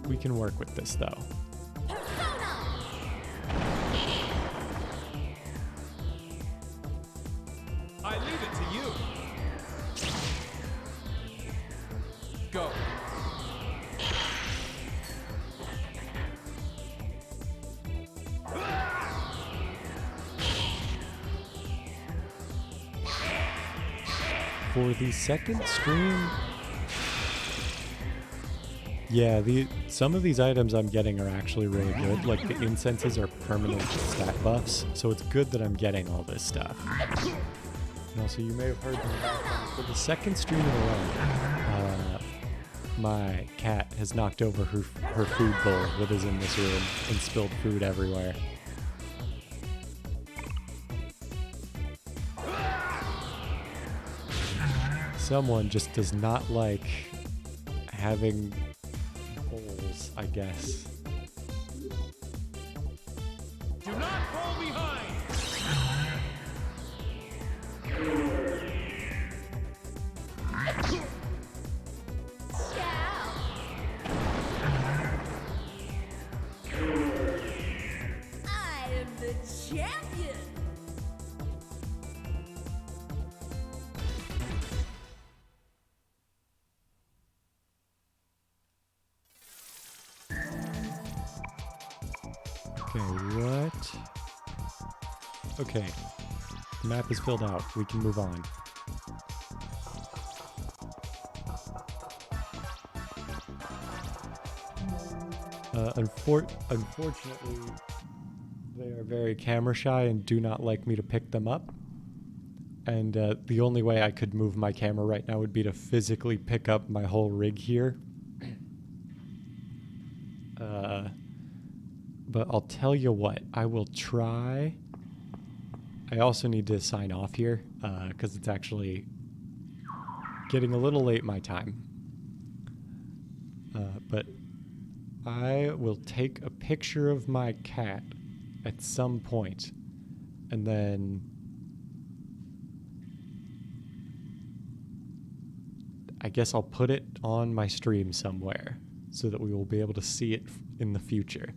We can work with this, though. I leave it to you. Go. For the second stream... Yeah, some of these items I'm getting are actually really good. Like, the incenses are permanent stat buffs, so it's good that I'm getting all this stuff. And also, you may have heard them for the second stream in a row, my cat has knocked over her food bowl that is in this room and spilled food everywhere. Someone just does not like having bowls, I guess. Do not fall behind! I am the champion! Okay, what? Okay, the map is filled out. We can move on. Unfortunately, they are very camera shy and do not like me to pick them up. And the only way I could move my camera right now would be to physically pick up my whole rig here. But I'll tell you what, I will try. I also need to sign off here because it's actually getting a little late my time. But I will take a picture of my cat at some point, and then I guess I'll put it on my stream somewhere so that we will be able to see it in the future.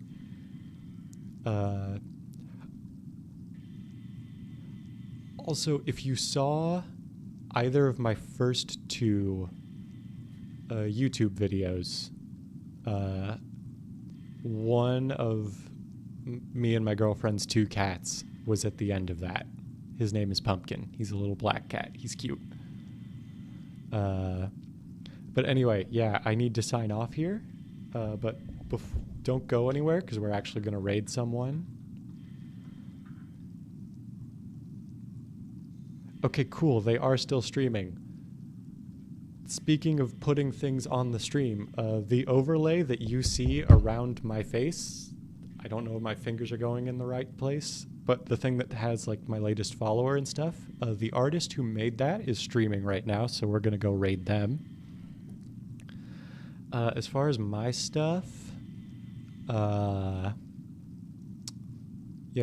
Also, if you saw either of my first two YouTube videos, one of me and my girlfriend's two cats was at the end of that. His name is Pumpkin. He's a little black cat. He's cute. But anyway, yeah, I need to sign off here. But don't go anywhere because we're actually going to raid someone. Okay, cool. They are still streaming. Speaking of putting things on the stream, the overlay that you see around my face, I don't know if my fingers are going in the right place, but the thing that has like my latest follower and stuff, the artist who made that is streaming right now, so we're going to go raid them. As far as my stuff, yeah,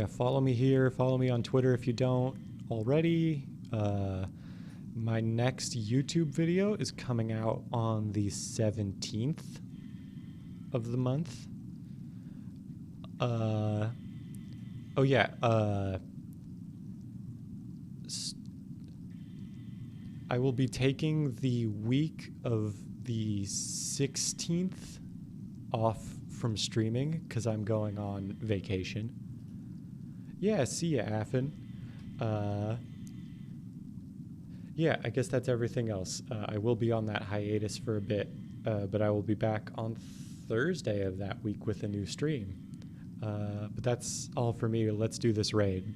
follow me here, follow me on Twitter if you don't already. My next YouTube video is coming out on the 17th of the month. Oh yeah, I will be taking the week of the 16th off from streaming because I'm going on vacation. Yeah, see ya, Affin. Yeah, I guess that's everything else. I will be on that hiatus for a bit, but I will be back on Thursday of that week with a new stream. But that's all for me. Let's do this raid.